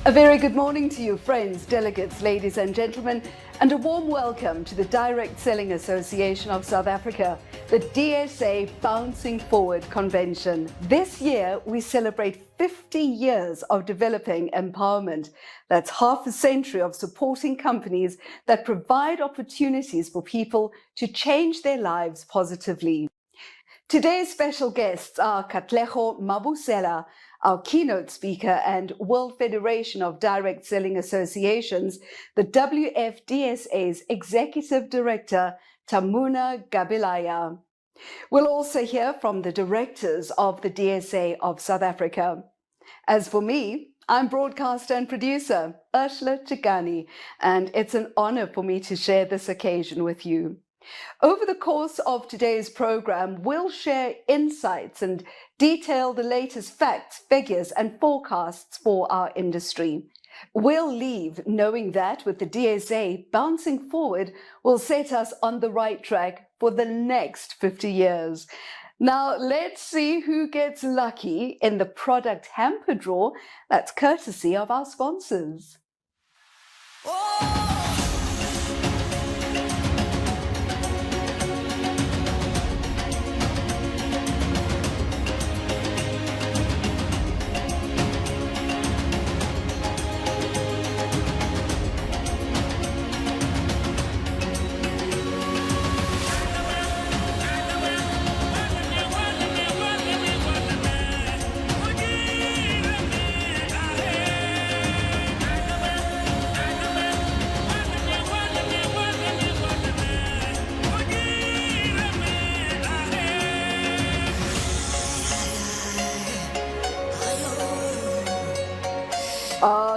A very good morning to you, friends, delegates, ladies and gentlemen, and a warm welcome to the Direct Selling Association of South Africa, the DSA Bouncing Forward Convention. This year, we celebrate 50 years of developing empowerment. That's half a century of supporting companies that provide opportunities for people to change their lives positively. Today's special guests are Katlego Mabusela, our keynote speaker and World Federation of Direct Selling Associations, the WFDSA's Executive Director, Tamuna Gabilaya. We'll also hear from the directors of the DSA of South Africa. As for me, I'm broadcaster and producer, Ursula Chigani, and it's an honor for me to share this occasion with you. Over the course of today's program, we'll share insights and detail the latest facts, figures, and forecasts for our industry. We'll leave knowing that with the DSA bouncing forward will set us on the right track for the next 50 years. Now, let's see who gets lucky in the product hamper draw that's courtesy of our sponsors.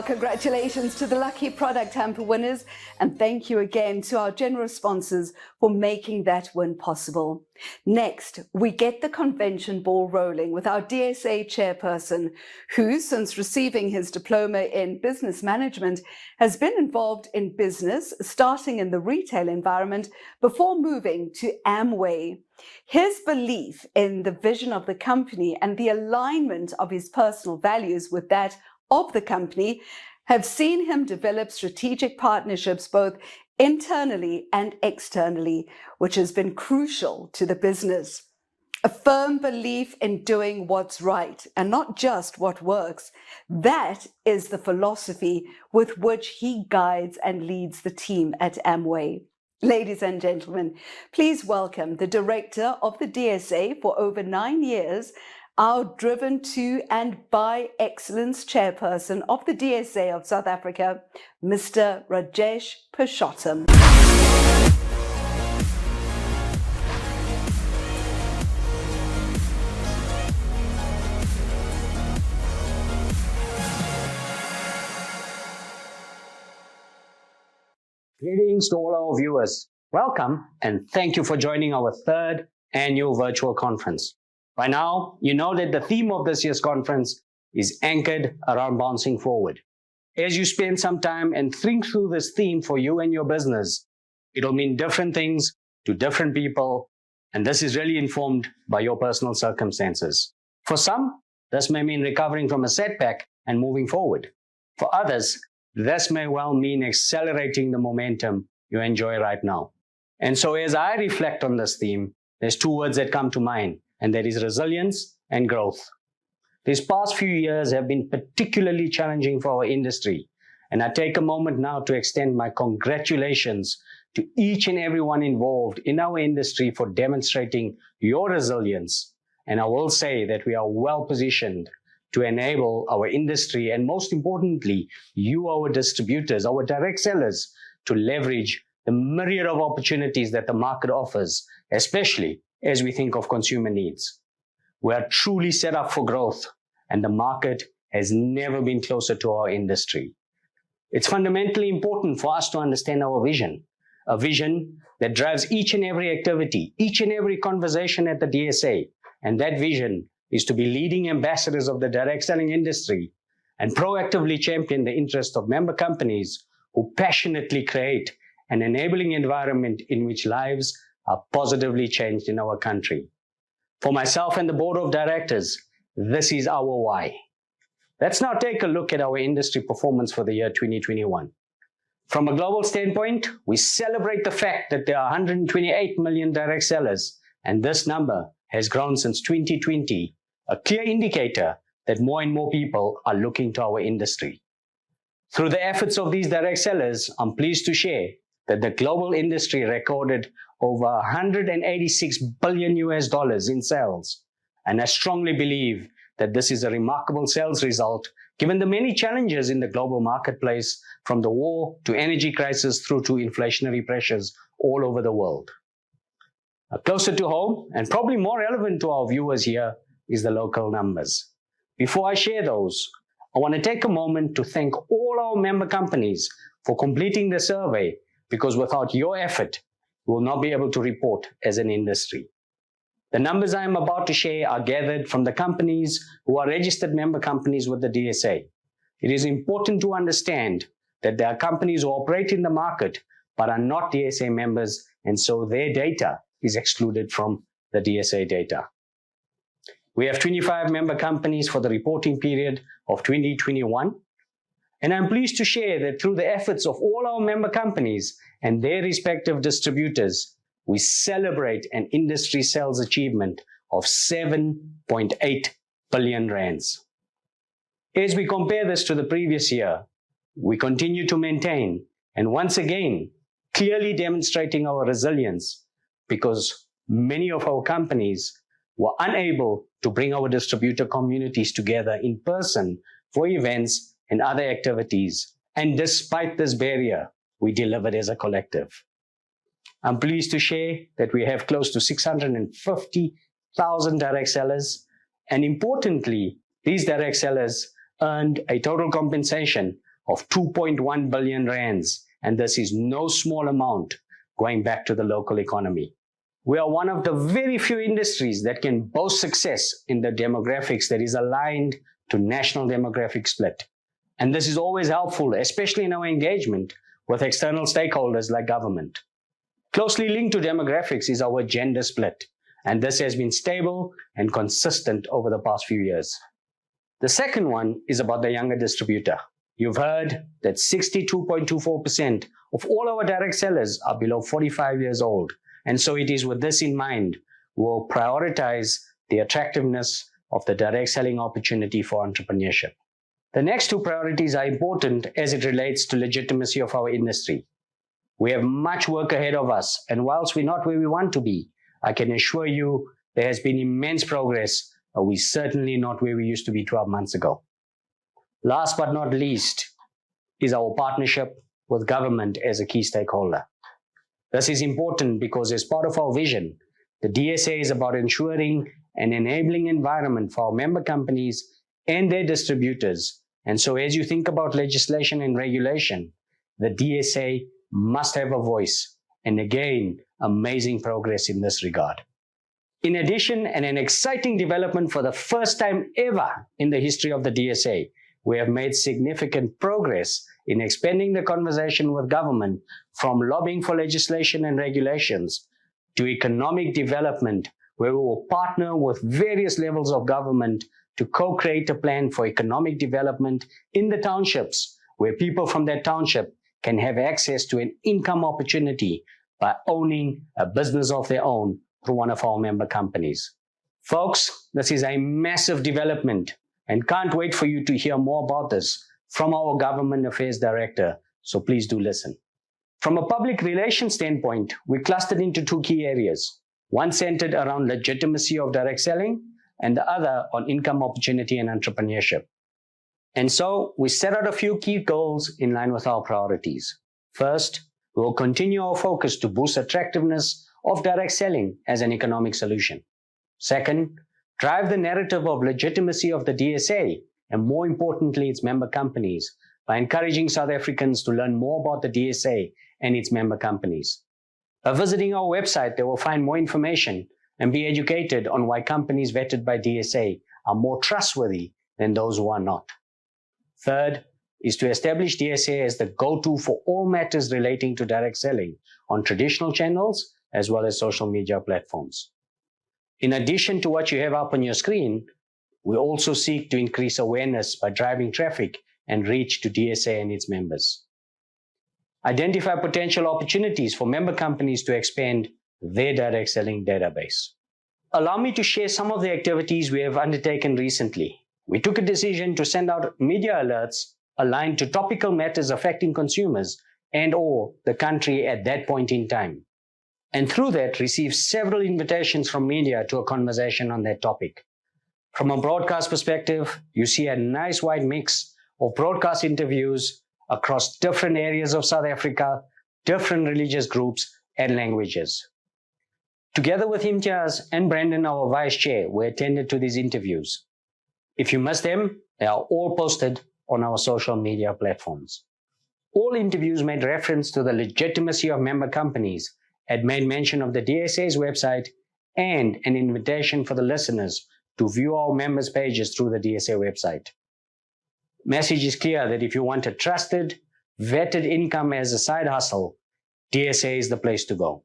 Congratulations to the lucky product hamper winners, and thank you again to our generous sponsors for making that win possible. Next, we get the convention ball rolling with our DSA chairperson, who, since receiving his diploma in business management, has been involved in business, starting in the retail environment before moving to Amway. His belief in the vision of the company and the alignment of his personal values with that of the company have seen him develop strategic partnerships both internally and externally, which has been crucial to the business. A firm belief in doing what's right and not just what works. That is the philosophy with which he guides and leads the team at Amway. Ladies and gentlemen, please welcome the director of the DSA for over 9 years, our driven to and by excellence chairperson of the DSA of South Africa, Mr. Rajesh Purushottam. Greetings to all our viewers. Welcome and thank you for joining our third annual virtual conference. By now, you know that the theme of this year's conference is anchored around bouncing forward. As you spend some time and think through this theme for you and your business, it'll mean different things to different people, and this is really informed by your personal circumstances. For some, this may mean recovering from a setback and moving forward. For others, this may well mean accelerating the momentum you enjoy right now. And so as I reflect on this theme, there's two words that come to mind, and that is resilience and growth. These past few years have been particularly challenging for our industry, and I take a moment now to extend my congratulations to each and everyone involved in our industry for demonstrating your resilience. And I will say that we are well positioned to enable our industry, and most importantly, you, our distributors, our direct sellers, to leverage the myriad of opportunities that the market offers, especially as we think of consumer needs. We are truly set up for growth, and the market has never been closer to our industry. It's fundamentally important for us to understand our vision, a vision that drives each and every activity, each and every conversation at the DSA, and that vision is to be leading ambassadors of the direct selling industry and proactively champion the interest of member companies who passionately create an enabling environment in which lives are positively changed in our country. For myself and the board of directors, this is our why. Let's now take a look at our industry performance for the year 2021. From a global standpoint, we celebrate the fact that there are 128 million direct sellers, and this number has grown since 2020, a clear indicator that more and more people are looking to our industry. Through the efforts of these direct sellers, I'm pleased to share that the global industry recorded over $186 billion in sales, and I strongly believe that this is a remarkable sales result given the many challenges in the global marketplace, from the war to energy crisis through to inflationary pressures all over the world. Closer to home, and probably more relevant to our viewers here, is the local numbers. Before I share those, I want to take a moment to thank all our member companies for completing the survey, because without your effort, we will not be able to report as an industry. The numbers I am about to share are gathered from the companies who are registered member companies with the DSA. It is important to understand that there are companies who operate in the market but are not DSA members, and so their data is excluded from the DSA data. We have 25 member companies for the reporting period of 2021, and I'm pleased to share that through the efforts of all our member companies and their respective distributors, we celebrate an industry sales achievement of 7.8 billion rands. As we compare this to the previous year, we continue to maintain, and once again, clearly demonstrating our resilience, because many of our companies were unable to bring our distributor communities together in person for events and other activities. And despite this barrier, we delivered as a collective. I'm pleased to share that we have close to 650,000 direct sellers. And importantly, these direct sellers earned a total compensation of 2.1 billion rands. And this is no small amount going back to the local economy. We are one of the very few industries that can boast success in the demographics that is aligned to national demographic split. And this is always helpful, especially in our engagement with external stakeholders like government. Closely linked to demographics is our gender split, and this has been stable and consistent over the past few years. The second one is about the younger distributor. You've heard that 62.24% of all our direct sellers are below 45 years old. And so it is with this in mind, we'll prioritize the attractiveness of the direct selling opportunity for entrepreneurship. The next two priorities are important as it relates to legitimacy of our industry. We have much work ahead of us, and whilst we're not where we want to be, I can assure you there has been immense progress, but we're certainly not where we used to be 12 months ago. Last but not least is our partnership with government as a key stakeholder. This is important because as part of our vision, the DSA is about ensuring an enabling environment for our member companies and their distributors. And so as you think about legislation and regulation, the DSA must have a voice. And again, amazing progress in this regard. In addition, and an exciting development for the first time ever in the history of the DSA, we have made significant progress in expanding the conversation with government from lobbying for legislation and regulations to economic development, where we will partner with various levels of government to co-create a plan for economic development in the townships, where people from that township can have access to an income opportunity by owning a business of their own through one of our member companies. Folks, this is a massive development, and can't wait for you to hear more about this from our Government Affairs Director, so please do listen. From a public relations standpoint, we clustered into two key areas, one centered around legitimacy of direct selling, and the other on income opportunity and entrepreneurship. And so we set out a few key goals in line with our priorities. First, we will continue our focus to boost attractiveness of direct selling as an economic solution. Second, drive the narrative of legitimacy of the DSA, and more importantly, its member companies, by encouraging South Africans to learn more about the DSA and its member companies. By visiting our website, they will find more information and be educated on why companies vetted by DSA are more trustworthy than those who are not. Third is to establish DSA as the go-to for all matters relating to direct selling on traditional channels as well as social media platforms. In addition to what you have up on your screen, we also seek to increase awareness by driving traffic and reach to DSA and its members. Identify potential opportunities for member companies to expand their direct selling database. Allow me to share some of the activities we have undertaken recently. We took a decision to send out media alerts aligned to topical matters affecting consumers and/or the country at that point in time. And through that, received several invitations from media to a conversation on that topic. From a broadcast perspective, you see a nice wide mix of broadcast interviews across different areas of South Africa, different religious groups and languages. Together with Imtiaz and Brandon, our vice chair, we attended to these interviews. If you missed them, they are all posted on our social media platforms. All interviews made reference to the legitimacy of member companies, had made mention of the DSA's website, and an invitation for the listeners to view our members' pages through the DSA website. Message is clear that if you want a trusted, vetted income as a side hustle, DSA is the place to go.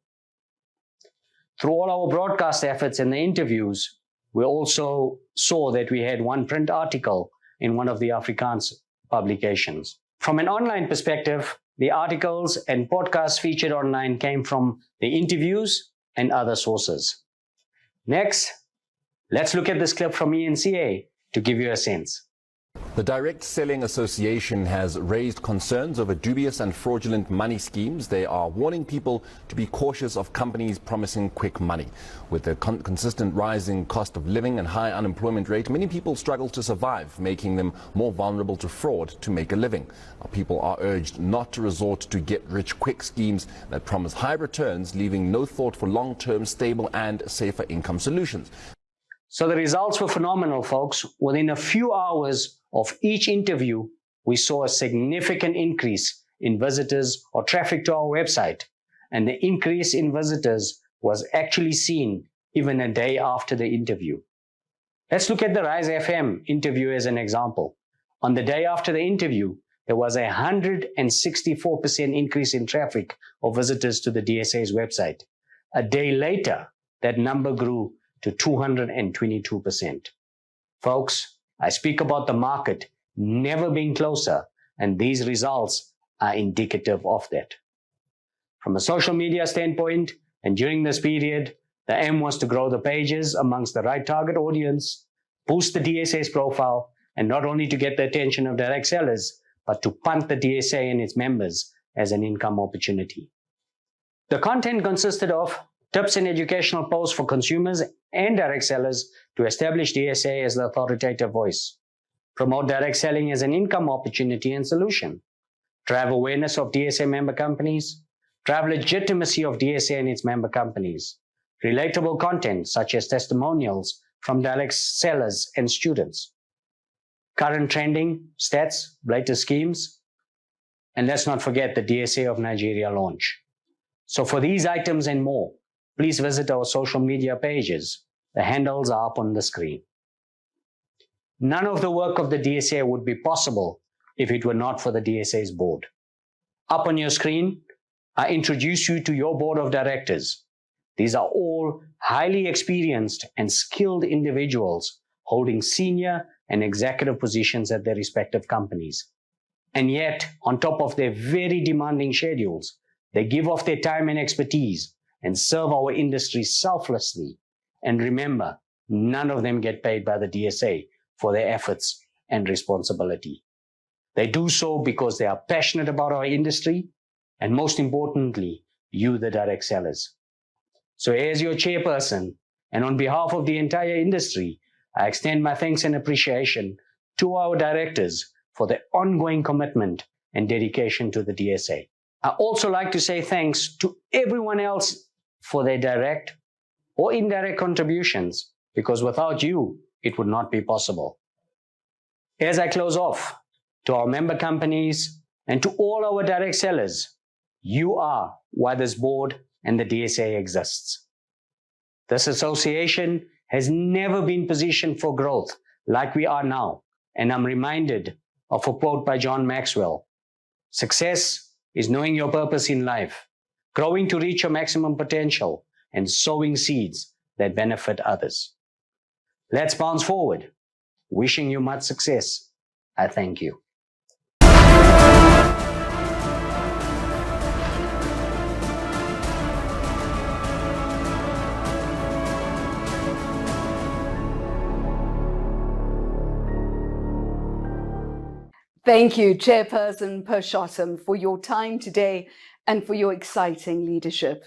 Through all our broadcast efforts and the interviews, we also saw that we had one print article in one of the Afrikaans publications. From an online perspective, the articles and podcasts featured online came from the interviews and other sources. Next, let's look at this clip from ENCA to give you a sense. The Direct Selling Association has raised concerns over dubious and fraudulent money schemes. They are warning people to be cautious of companies promising quick money. With the consistent rising cost of living and high unemployment rate, many people struggle to survive, making them more vulnerable to fraud to make a living. People are urged not to resort to get-rich-quick schemes that promise high returns, leaving no thought for long-term, stable and safer income solutions. So the results were phenomenal, folks. Within a few hours of each interview, we saw a significant increase in visitors or traffic to our website. And the increase in visitors was actually seen even a day after the interview. Let's look at the Rise FM interview as an example. On the day after the interview, there was a 164% increase in traffic or visitors to the DSA's website. A day later, that number grew to 222%. Folks, I speak about the market never being closer, and these results are indicative of that. From a social media standpoint, and during this period, the aim was to grow the pages amongst the right target audience, boost the DSA's profile, and not only to get the attention of direct sellers, but to punt the DSA and its members as an income opportunity. The content consisted of tips and educational posts for consumers and direct sellers to establish DSA as the authoritative voice, promote direct selling as an income opportunity and solution, drive awareness of DSA member companies, drive legitimacy of DSA and its member companies, relatable content such as testimonials from direct sellers and students, current trending stats, latest schemes, and let's not forget the DSA of Nigeria launch. So for these items and more, please visit our social media pages. The handles are up on the screen. None of the work of the DSA would be possible if it were not for the DSA's board. Up on your screen, I introduce you to your board of directors. These are all highly experienced and skilled individuals holding senior and executive positions at their respective companies. And yet, on top of their very demanding schedules, they give off their time and expertise and serve our industry selflessly. And remember, none of them get paid by the DSA for their efforts and responsibility. They do so because they are passionate about our industry, and most importantly, you, the direct sellers. So as your chairperson, and on behalf of the entire industry, I extend my thanks and appreciation to our directors for their ongoing commitment and dedication to the DSA. I also like to say thanks to everyone else for their direct or indirect contributions, because without you, it would not be possible. As I close off, to our member companies and to all our direct sellers, you are why this board and the DSA exists. This association has never been positioned for growth like we are now, and I'm reminded of a quote by John Maxwell. Success is knowing your purpose in life, growing to reach your maximum potential, and sowing seeds that benefit others. Let's bounce forward. Wishing you much success. I thank you. Thank you, Chairperson Purushottam, for your time today and for your exciting leadership.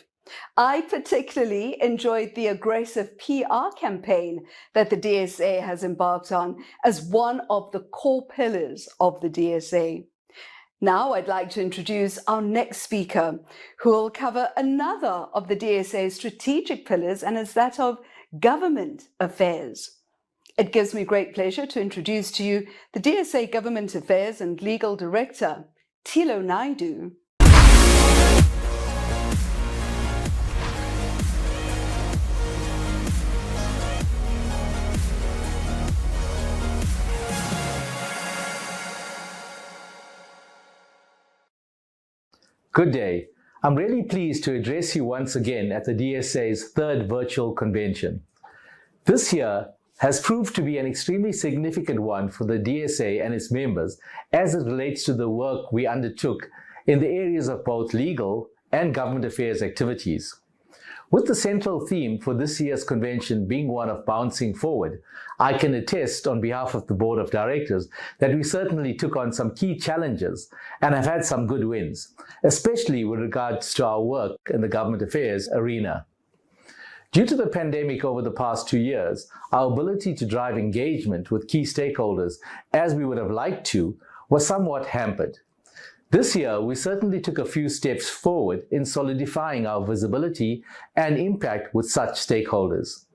I particularly enjoyed the aggressive PR campaign that the DSA has embarked on as one of the core pillars of the DSA. Now I'd like to introduce our next speaker, who will cover another of the DSA's strategic pillars, and is that of government affairs. It gives me great pleasure to introduce to you the DSA Government Affairs and Legal Director, Thilo Naidu. Good day. I'm really pleased to address you once again at the DSA's third virtual convention. This year has proved to be an extremely significant one for the DSA and its members as it relates to the work we undertook in the areas of both legal and government affairs activities. With the central theme for this year's convention being one of bouncing forward, I can attest on behalf of the Board of Directors that we certainly took on some key challenges and have had some good wins, especially with regards to our work in the government affairs arena. Due to the pandemic over the past 2 years, our ability to drive engagement with key stakeholders, as we would have liked to, was somewhat hampered. This year, we certainly took a few steps forward in solidifying our visibility and impact with such stakeholders.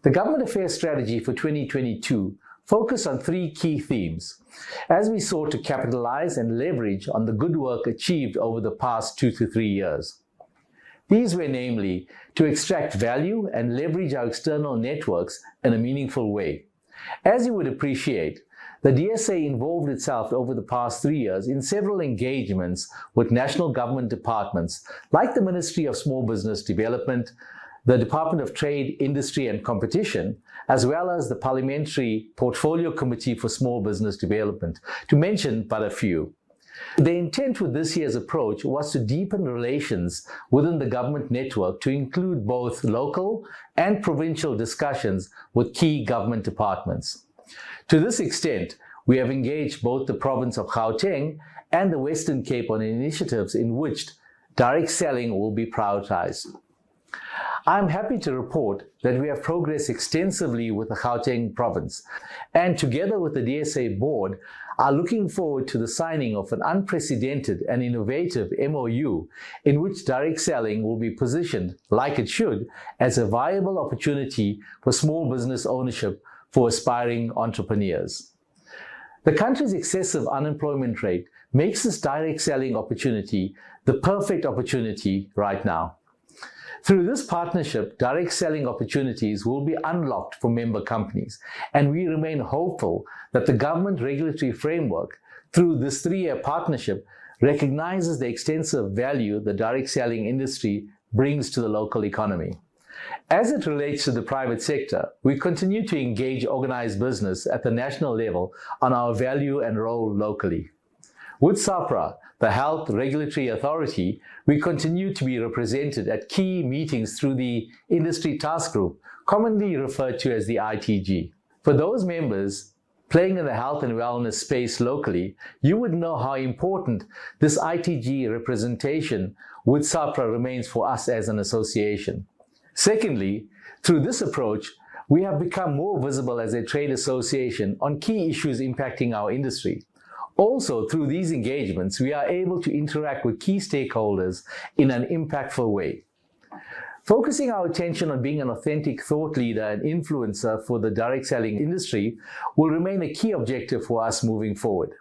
The Government Affairs Strategy for 2022 focused on 3 key themes, as we sought to capitalize and leverage on the good work achieved over the past 2 to 3 years. These were namely to extract value and leverage our external networks in a meaningful way. As you would appreciate, the DSA involved itself over the past 3 years in several engagements with national government departments like the Ministry of Small Business Development, the Department of Trade, Industry and Competition, as well as the Parliamentary Portfolio Committee for Small Business Development, to mention but a few. The intent with this year's approach was to deepen relations within the government network to include both local and provincial discussions with key government departments. To this extent, we have engaged both the province of Gauteng and the Western Cape on initiatives in which direct selling will be prioritized. I am happy to report that we have progressed extensively with the Gauteng province, and together with the DSA board, are looking forward to the signing of an unprecedented and innovative MOU in which direct selling will be positioned, like it should, as a viable opportunity for small business ownership for aspiring entrepreneurs. The country's excessive unemployment rate makes this direct selling opportunity the perfect opportunity right now. Through this partnership, direct selling opportunities will be unlocked for member companies, and we remain hopeful that the government regulatory framework, through this 3-year partnership, recognizes the extensive value the direct selling industry brings to the local economy. As it relates to the private sector, we continue to engage organized business at the national level on our value and role locally. With SAHPRA, the Health Regulatory Authority, we continue to be represented at key meetings through the Industry Task Group, commonly referred to as the ITG. For those members playing in the health and wellness space locally, you would know how important this ITG representation with SAHPRA remains for us as an association. Secondly, through this approach, we have become more visible as a trade association on key issues impacting our industry. Also, through these engagements, we are able to interact with key stakeholders in an impactful way. Focusing our attention on being an authentic thought leader and influencer for the direct selling industry will remain a key objective for us moving forward.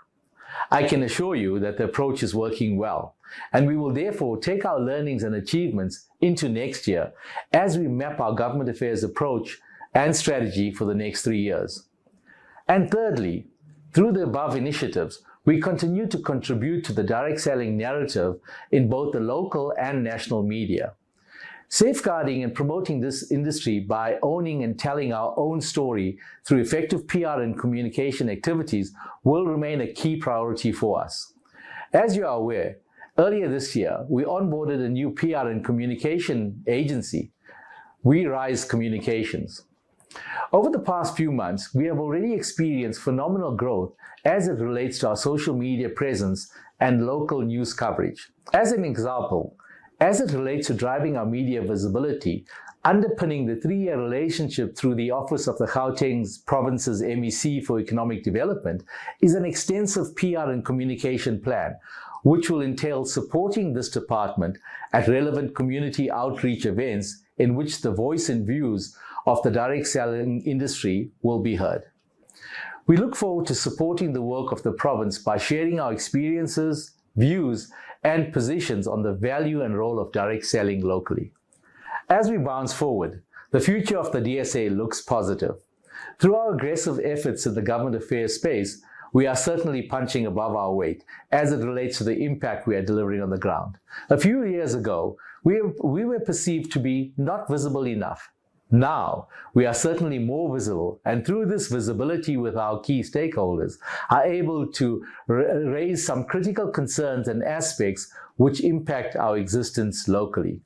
I can assure you that the approach is working well, and we will therefore take our learnings and achievements into next year as we map our government affairs approach and strategy for the next 3 years. And thirdly, through the above initiatives, we continue to contribute to the direct selling narrative in both the local and national media. Safeguarding and promoting this industry by owning and telling our own story through effective PR and communication activities will remain a key priority for us. As you are aware, earlier this year, we onboarded a new PR and communication agency, We Rise Communications. Over the past few months, we have already experienced phenomenal growth as it relates to our social media presence and local news coverage. As an example, as it relates to driving our media visibility, underpinning the 3-year relationship through the Office of the Gauteng Province's MEC for Economic Development is an extensive PR and communication plan, which will entail supporting this department at relevant community outreach events in which the voice and views of the direct selling industry will be heard. We look forward to supporting the work of the province by sharing our experiences, views, and positions on the value and role of direct selling locally. As we bounce forward, the future of the DSA looks positive. Through our aggressive efforts in the government affairs space, we are certainly punching above our weight as it relates to the impact we are delivering on the ground. A few years ago, we were perceived to be not visible enough. Now, we are certainly more visible, and through this visibility with our key stakeholders, are able to raise some critical concerns and aspects which impact our existence locally.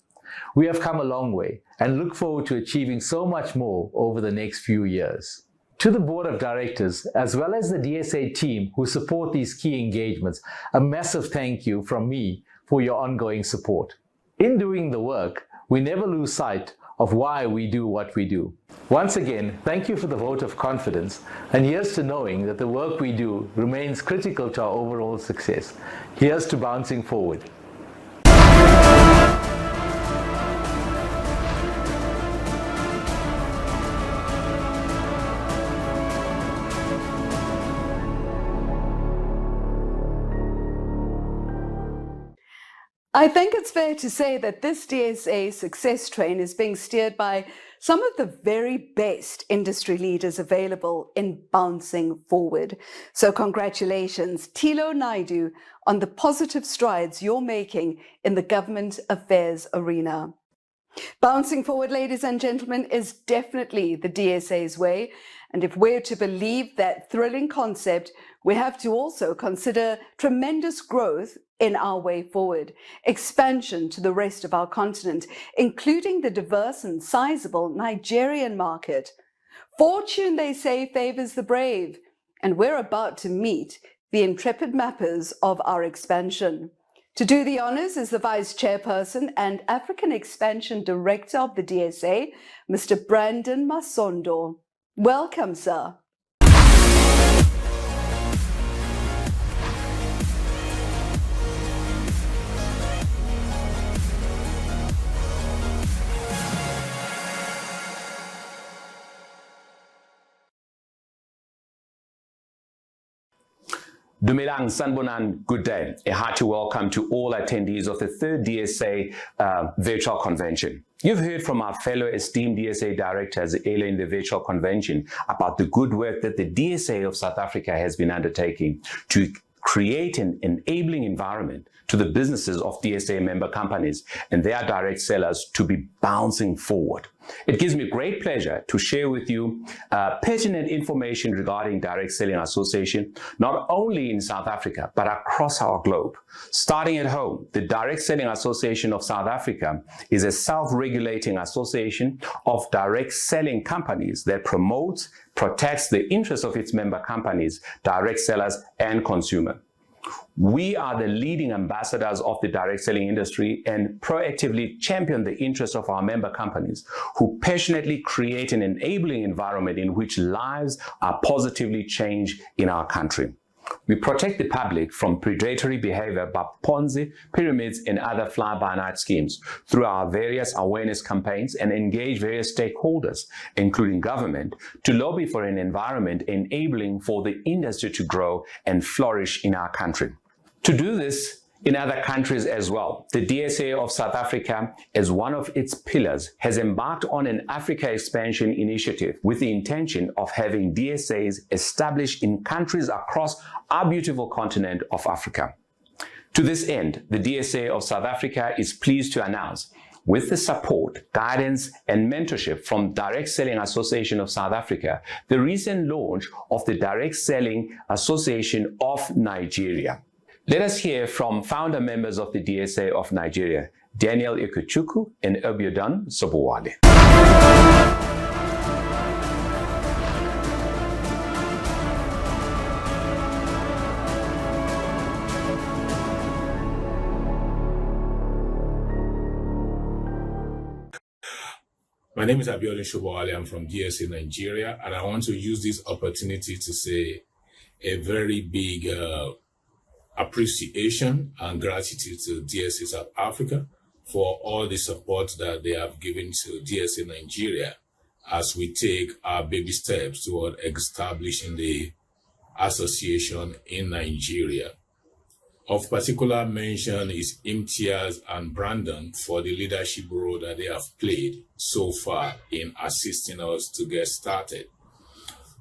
We have come a long way and look forward to achieving so much more over the next few years. To the Board of Directors, as well as the DSA team who support these key engagements, a massive thank you from me for your ongoing support. In doing the work, we never lose sight of why we do what we do. Once again, thank you for the vote of confidence, and here's to knowing that the work we do remains critical to our overall success. Here's to bouncing forward. I think it's fair to say that this DSA success train is being steered by some of the very best industry leaders available in bouncing forward. So congratulations, Tilo Naidu, on the positive strides you're making in the government affairs arena. Bouncing forward, ladies and gentlemen, is definitely the DSA's way. And if we're to believe that thrilling concept, we have to also consider tremendous growth in our way forward, expansion to the rest of our continent, including the diverse and sizable Nigerian market. Fortune, they say, favors the brave, and we're about to meet the intrepid mappers of our expansion. To do the honors is the Vice Chairperson and African Expansion Director of the DSA, Mr. Brandon Masondo. Welcome, sir. Dumelang Sanbonan, good day. A hearty welcome to all attendees of the third DSA virtual convention. You've heard from our fellow esteemed DSA directors earlier in the virtual convention about the good work that the DSA of South Africa has been undertaking to create an enabling environment to the businesses of DSA member companies and their direct sellers to be bouncing forward. It gives me great pleasure to share with you pertinent information regarding Direct Selling Association, not only in South Africa, but across our globe. Starting at home, the Direct Selling Association of South Africa is a self-regulating association of direct selling companies that promotes, protects the interests of its member companies, direct sellers, and consumers. We are the leading ambassadors of the direct selling industry and proactively champion the interests of our member companies who passionately create an enabling environment in which lives are positively changed in our country. We protect the public from predatory behavior by Ponzi, pyramids, and other fly-by-night schemes through our various awareness campaigns and engage various stakeholders, including government, to lobby for an environment enabling for the industry to grow and flourish in our country. To do this in other countries as well, the DSA of South Africa, as one of its pillars, has embarked on an Africa expansion initiative with the intention of having DSAs established in countries across our beautiful continent of Africa. To this end, the DSA of South Africa is pleased to announce With the support, guidance, and mentorship from Direct Selling Association of South Africa, the recent launch of the Direct Selling Association of Nigeria. Let us hear from founder members of the DSA of Nigeria, Daniel Ikechukwu and Obiodun Sobowale. My name is Obiodun Sobowale. I'm from DSA Nigeria, and I want to use this opportunity to say a very big appreciation and gratitude to DSA South Africa for all the support that they have given to DSA Nigeria as we take our baby steps toward establishing the association in Nigeria. Of particular mention is Imtiaz and Brandon for the leadership role that they have played so far in assisting us to get started.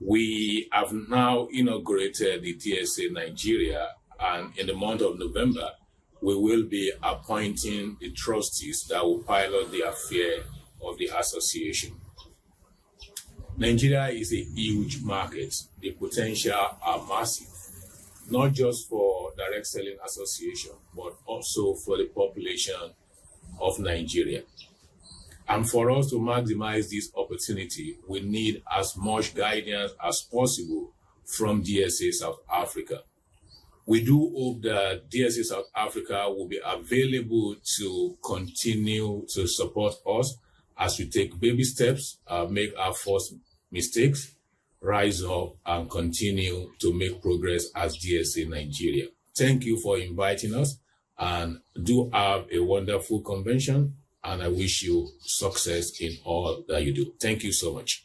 We have now inaugurated the DSA Nigeria, and in the month of November, we will be appointing the trustees that will pilot the affair of the association. Nigeria is a huge market. The potential are massive, not just for Direct Selling Association, but also for the population of Nigeria. And for us to maximize this opportunity, we need as much guidance as possible from DSA South Africa. We do hope that DSA South Africa will be available to continue to support us as we take baby steps, make our first mistakes, rise up, and continue to make progress as DSA Nigeria. Thank you for inviting us, and do have a wonderful convention, and I wish you success in all that you do. Thank you so much.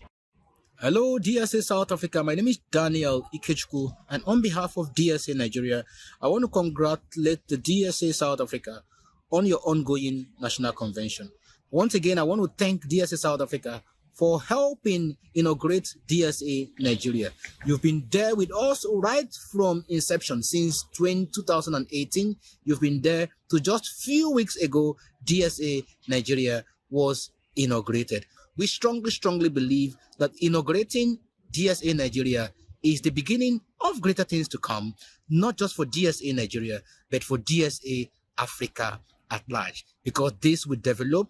Hello, DSA South Africa. My name is Daniel Ikechukwu, and on behalf of DSA Nigeria, I want to congratulate the DSA South Africa on your ongoing national convention. Once again, I want to thank DSA South Africa for helping inaugurate DSA Nigeria. You've been there with us right from inception since 2018. You've been there to just few weeks ago, DSA Nigeria was inaugurated. We strongly believe that inaugurating DSA Nigeria is the beginning of greater things to come, not just for DSA Nigeria, but for DSA Africa at large, because this will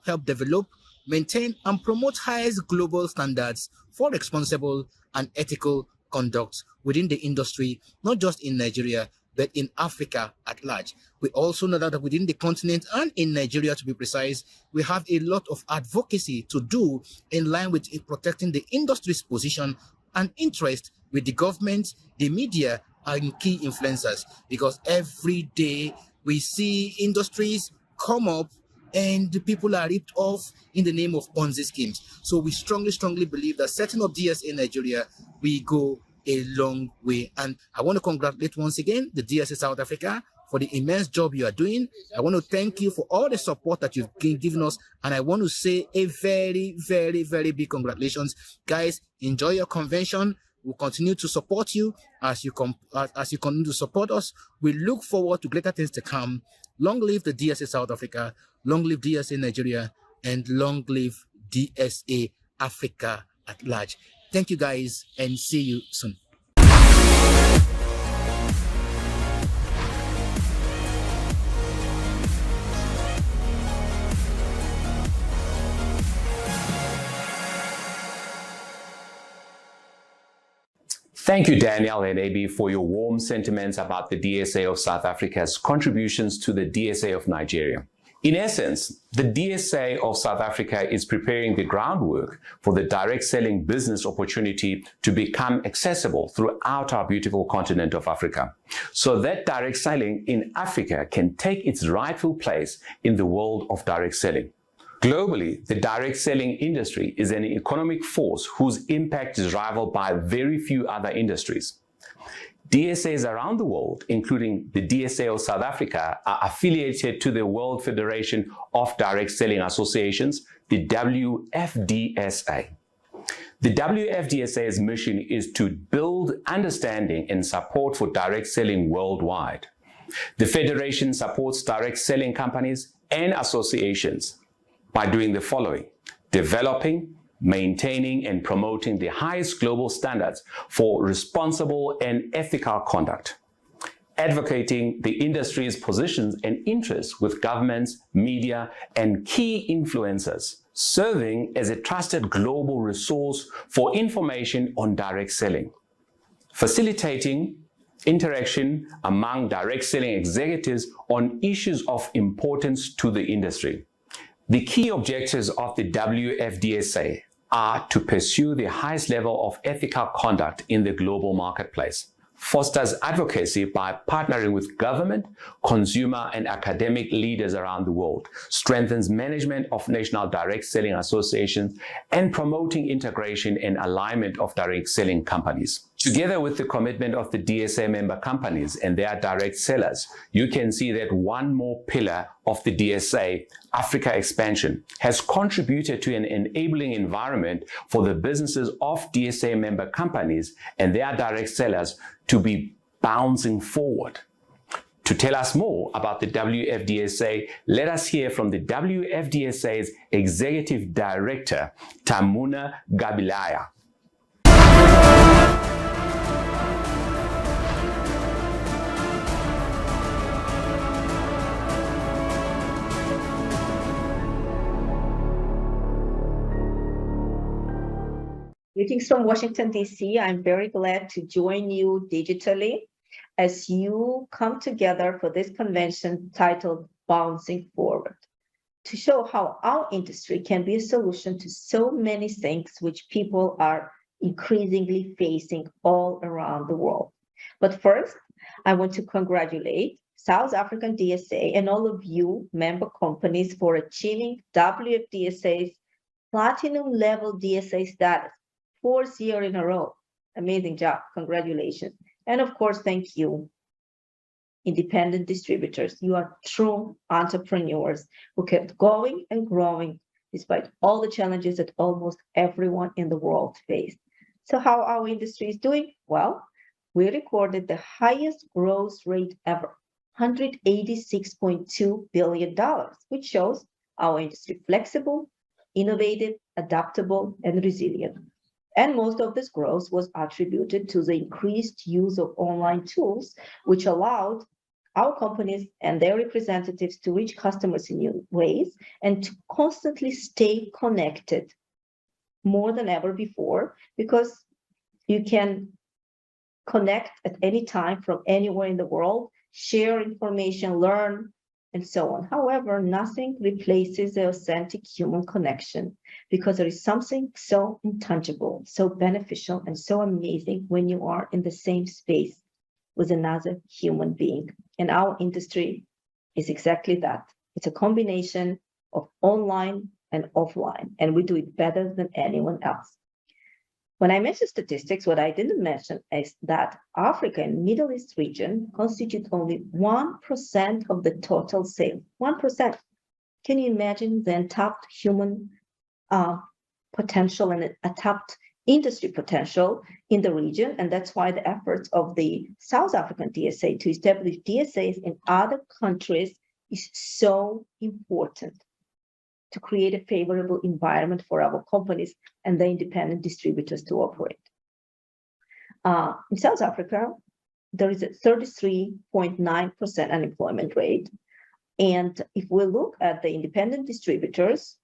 help develop, maintain, and promote highest global standards for responsible and ethical conduct within the industry, not just in Nigeria, but in Africa at large. We also know that within the continent and in Nigeria, to be precise, we have a lot of advocacy to do in line with protecting the industry's position and interest with the government, the media, and key influencers, because every day we see industries come up and the people are ripped off in the name of Ponzi schemes. So we strongly believe that setting up DSA Nigeria, we go a long way. And I want to congratulate once again the DSA South Africa for the immense job you are doing. I want to thank you for all the support that you've given us. And I want to say a very big congratulations. Guys, enjoy your convention. We'll continue to support you as you continue to support us. We look forward to greater things to come. Long live the DSA South Africa, long live DSA Nigeria, and long live DSA Africa at large. Thank you guys, and see you soon. Thank you, Daniel and AB, for your warm sentiments about the DSA of South Africa's contributions to the DSA of Nigeria. In essence, the DSA of South Africa is preparing the groundwork for the direct selling business opportunity to become accessible throughout our beautiful continent of Africa, so that direct selling in Africa can take its rightful place in the world of direct selling. Globally, the direct selling industry is an economic force whose impact is rivaled by very few other industries. DSAs around the world, including the DSA of South Africa, are affiliated to the World Federation of Direct Selling Associations, the WFDSA. The WFDSA's mission is to build understanding and support for direct selling worldwide. The Federation supports direct selling companies and associations by doing the following: developing, maintaining, and promoting the highest global standards for responsible and ethical conduct, advocating the industry's positions and interests with governments, media, and key influencers, serving as a trusted global resource for information on direct selling, facilitating interaction among direct selling executives on issues of importance to the industry. The key objectives of the WFDSA are to pursue the highest level of ethical conduct in the global marketplace, fosters advocacy by partnering with government, consumer, and academic leaders around the world, strengthens management of national direct selling associations, and promoting integration and alignment of direct selling companies. Together with the commitment of the DSA member companies and their direct sellers, you can see that one more pillar of the DSA, Africa expansion, has contributed to an enabling environment for the businesses of DSA member companies and their direct sellers to be bouncing forward. To tell us more about the WFDSA, let us hear from the WFDSA's Executive Director, Tamuna Gabilaya. Greetings from Washington, D.C. I'm very glad to join you digitally as you come together for this convention titled Bouncing Forward, to show how our industry can be a solution to so many things which people are increasingly facing all around the world. But first, I want to congratulate South African DSA and all of you member companies for achieving WFDSA's platinum level DSA status. 4th year in a row. Amazing job. Congratulations. And of course, thank you, independent distributors. You are true entrepreneurs who kept going and growing despite all the challenges that almost everyone in the world faced. So how our industry is doing? Well, we recorded the highest growth rate ever, $186.2 billion, which shows our industry flexible, innovative, adaptable, and resilient. And most of this growth was attributed to the increased use of online tools, which allowed our companies and their representatives to reach customers in new ways and to constantly stay connected more than ever before, because you can connect at any time from anywhere in the world, share information, learn, and so on. However, nothing replaces the authentic human connection, because there is something so intangible, so beneficial, and so amazing when you are in the same space with another human being. And our industry is exactly that. It's a combination of online and offline, and we do it better than anyone else. When I mentioned statistics, what I didn't mention is that Africa and Middle East region constitute only 1% of the total sales. 1%. Can you imagine the untapped human potential and untapped industry potential in the region? And that's why the efforts of the South African DSA to establish DSAs in other countries is so important, to create a favorable environment for our companies and the independent distributors to operate. In South Africa, there is a 33.9% unemployment rate. And if we look at the independent distributors,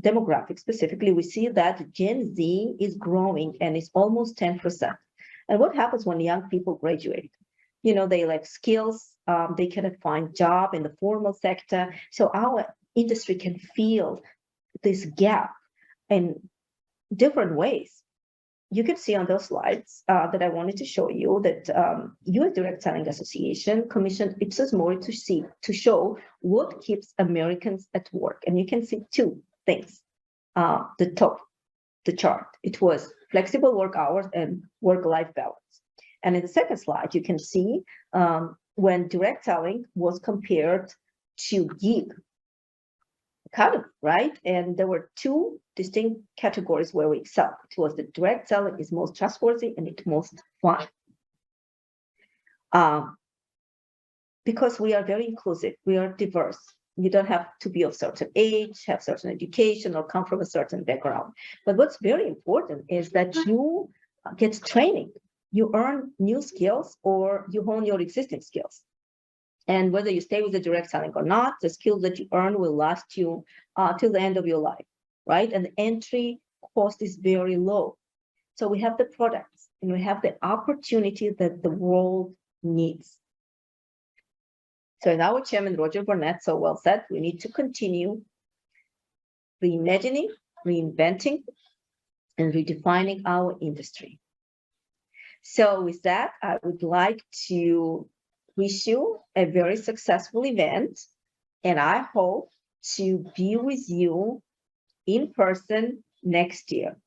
demographics specifically, we see that Gen Z is growing and is almost 10%. And what happens when young people graduate? You know, they lack skills, they cannot find job in the formal sector. So our industry can feel this gap in different ways. You can see on those slides that I wanted to show you that U.S. Direct Selling Association commissioned Ipsos Mori to show what keeps Americans at work. And you can see two things. The chart, it was flexible work hours and work-life balance. And in the second slide, you can see when direct selling was compared to gig economy, right? And there were two distinct categories where we excel. It was the direct selling is most trustworthy and it's most fun. Because we are very inclusive, we are diverse. You don't have to be of certain age, have certain education, or come from a certain background. But what's very important is that you get training. You earn new skills or you hone your existing skills. And whether you stay with the direct selling or not, the skills that you earn will last you till the end of your life, right? And the entry cost is very low. So we have the products and we have the opportunity that the world needs. So in our chairman, Roger Burnett, so well said, we need to continue reimagining, reinventing, and redefining our industry. So with that, I would like to wish you a very successful event, and I hope to be with you in person next year.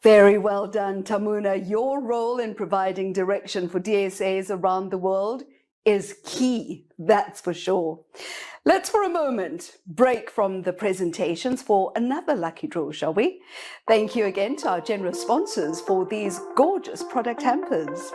Very well done, Tamuna. Your role in providing direction for DSAs around the world is key, that's for sure. Let's for a moment break from the presentations for another lucky draw, shall we? Thank you again to our generous sponsors for these gorgeous product hampers.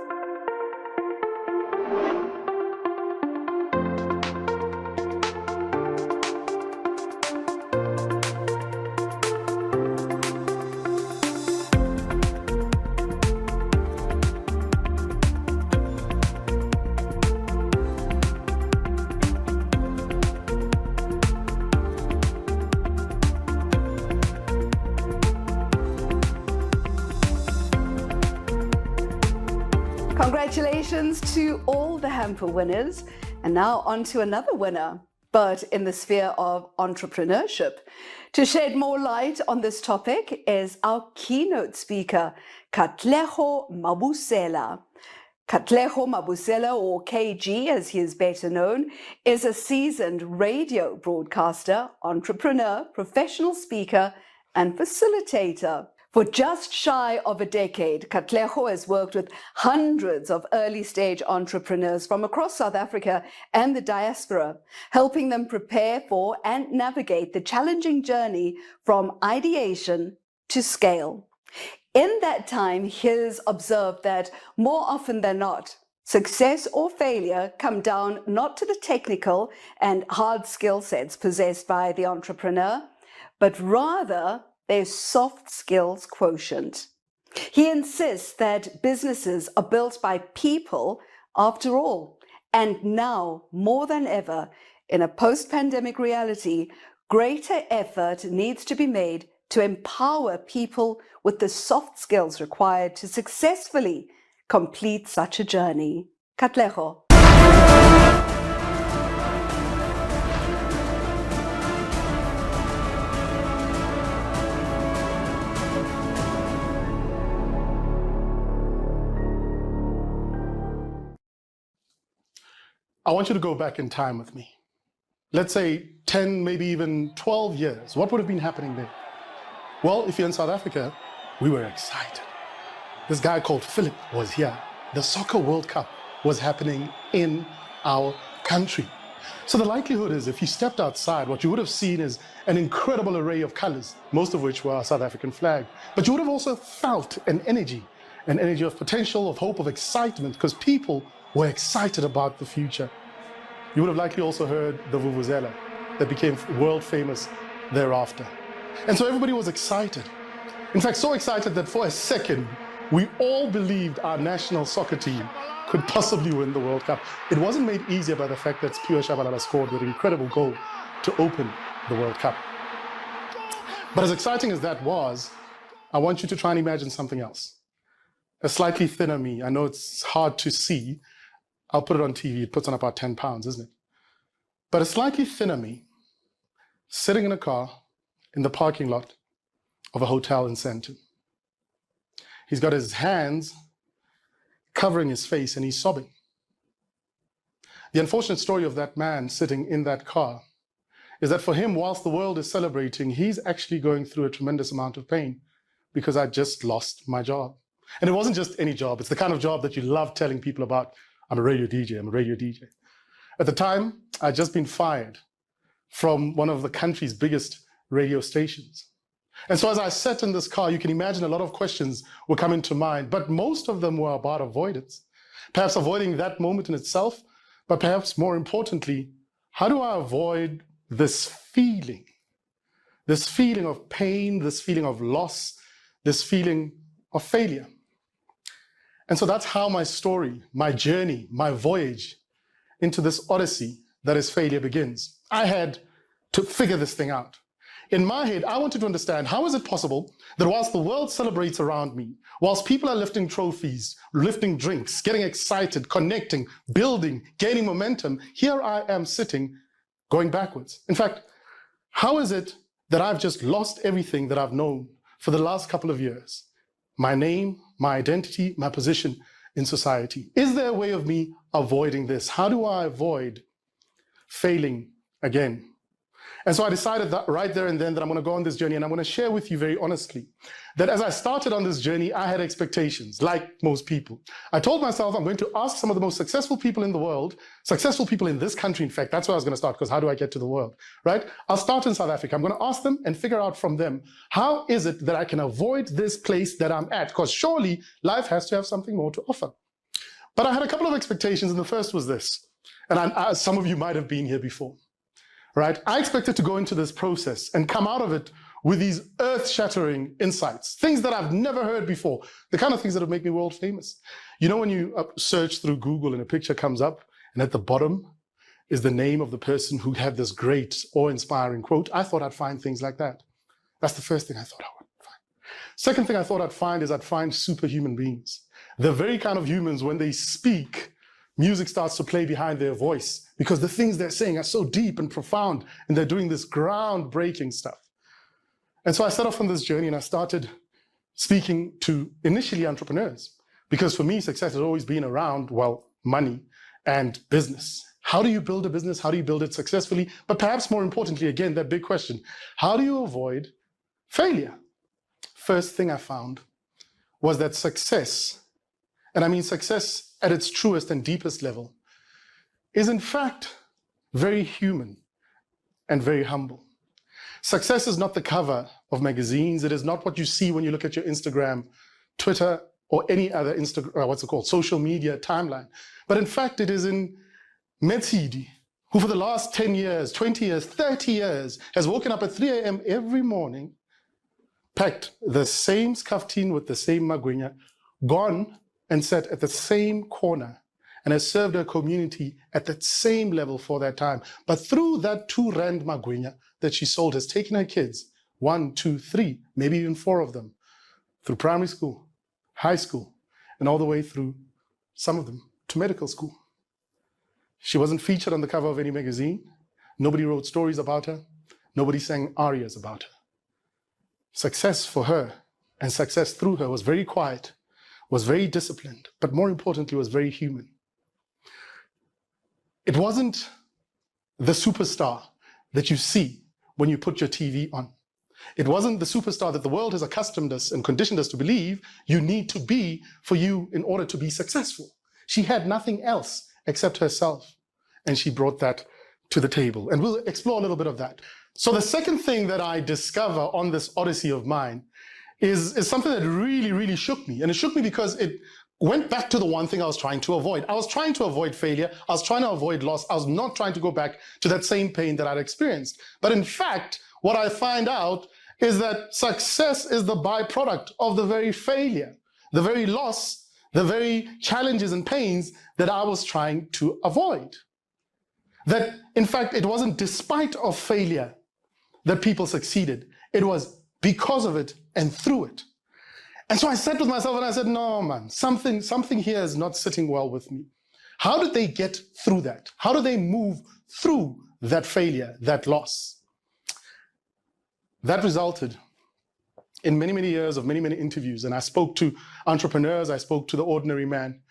Congratulations to all the hamper winners. And now on to another winner, but in the sphere of entrepreneurship. To shed more light on this topic is our keynote speaker, Katlego Mabusela. Katlego Mabusela, or KG as he is better known, is a seasoned radio broadcaster, entrepreneur, professional speaker, and facilitator. For just shy of a decade, Katlego has worked with hundreds of early-stage entrepreneurs from across South Africa and the diaspora, helping them prepare for and navigate the challenging journey from ideation to scale. In that time, he has observed that more often than not, success or failure come down not to the technical and hard skill sets possessed by the entrepreneur, but rather their soft skills quotient. He insists that businesses are built by people after all, and now more than ever, in a post-pandemic reality, greater effort needs to be made to empower people with the soft skills required to successfully complete such a journey. Katlego. I want you to go back in time with me. Let's say 10, maybe even 12 years. What would have been happening then? Well, if you're in South Africa, we were excited. This guy called Philip was here. The Soccer World Cup was happening in our country. So the likelihood is if you stepped outside, what you would have seen is an incredible array of colors, most of which were our South African flag. But you would have also felt an energy of potential, of hope, of excitement, because people were excited about the future. You would have likely also heard the vuvuzela that became world famous thereafter. And so everybody was excited. In fact, so excited that for a second, we all believed our national soccer team could possibly win the World Cup. It wasn't made easier by the fact that Pure Shabalala scored that incredible goal to open the World Cup. But as exciting as that was, I want you to try and imagine something else. A slightly thinner me. I know it's hard to see. I'll put it on TV. It puts on about 10 pounds, isn't it? But a slightly thinner me, sitting in a car in the parking lot of a hotel in Sandton. He's got his hands covering his face and he's sobbing. The unfortunate story of that man sitting in that car is that for him, whilst the world is celebrating, he's actually going through a tremendous amount of pain because I just lost my job. And it wasn't just any job. It's the kind of job that you love telling people about. I'm a radio DJ, I'm a radio DJ. At the time, I'd just been fired from one of the country's biggest radio stations. And so as I sat in this car, you can imagine a lot of questions were coming to mind, but most of them were about avoidance. Perhaps avoiding that moment in itself, but perhaps more importantly, how do I avoid this feeling of pain, this feeling of loss, this feeling of failure? And so that's how my story, my journey, my voyage into this odyssey that is failure begins. I had to figure this thing out. In my head, I wanted to understand, how is it possible that whilst the world celebrates around me, whilst people are lifting trophies, lifting drinks, getting excited, connecting, building, gaining momentum, here I am sitting, going backwards. In fact, how is it that I've just lost everything that I've known for the last couple of years? My name, my identity, my position in society. Is there a way of me avoiding this? How do I avoid failing again? And so I decided that right there and then that I'm going to go on this journey, and I'm going to share with you very honestly that as I started on this journey, I had expectations, like most people. I told myself I'm going to ask some of the most successful people in the world, successful people in this country, in fact, that's where I was going to start, because how do I get to the world, right? I'll start in South Africa. I'm going to ask them and figure out from them, how is it that I can avoid this place that I'm at? Because surely life has to have something more to offer. But I had a couple of expectations, and the first was this, and some of you might have been here before. Right? I expected to go into this process and come out of it with these earth-shattering insights, things that I've never heard before, the kind of things that would make me world famous. You know, when you search through Google and a picture comes up, and at the bottom is the name of the person who had this great awe-inspiring quote, I thought I'd find things like that. That's the first thing I thought I would find. Second thing I thought I'd find is I'd find superhuman beings. The very kind of humans, when they speak, music starts to play behind their voice because the things they're saying are so deep and profound, and they're doing this groundbreaking stuff. And so I set off on this journey, and I started speaking to initially entrepreneurs, because for me, success has always been around, well, money and business. How do you build a business? How do you build it successfully? But perhaps more importantly, again, that big question, how do you avoid failure? First thing I found was that success, and I mean success at its truest and deepest level, is in fact very human and very humble. Success is not the cover of magazines. It is not what you see when you look at your Instagram, Twitter, or any other social media timeline. But in fact, it is in Metsidi, who for the last 10 years, 20 years, 30 years, has woken up at 3 a.m. every morning, packed the same skaftin with the same magwinya, gone and sat at the same corner, and has served her community at that same level for that time. But through that 2 rand magwinya that she sold, has taken her kids, 1, 2, 3, maybe even 4 of them, through primary school, high school, and all the way through, some of them, to medical school. She wasn't featured on the cover of any magazine. Nobody wrote stories about her. Nobody sang arias about her. Success for her, and success through her, was very quiet, was very disciplined, but more importantly, was very human. It wasn't the superstar that you see when you put your TV on. It wasn't the superstar that the world has accustomed us and conditioned us to believe you need to be for you in order to be successful. She had nothing else except herself, and she brought that to the table. And we'll explore a little bit of that. So the second thing that I discover on this odyssey of mine is something that really, really shook me. And it shook me because it went back to the one thing I was trying to avoid. I was trying to avoid failure. I was trying to avoid loss. I was not trying to go back to that same pain that I'd experienced. But in fact, what I find out is that success is the byproduct of the very failure, the very loss, the very challenges and pains that I was trying to avoid. That, in fact, it wasn't despite of failure that people succeeded. It was because of it and through it. And so I sat with myself and I said, no, man, something here is not sitting well with me. How did they get through that? How do they move through that failure, that loss? That resulted in many, many years of many, many interviews. And I spoke to entrepreneurs, I spoke to the ordinary man.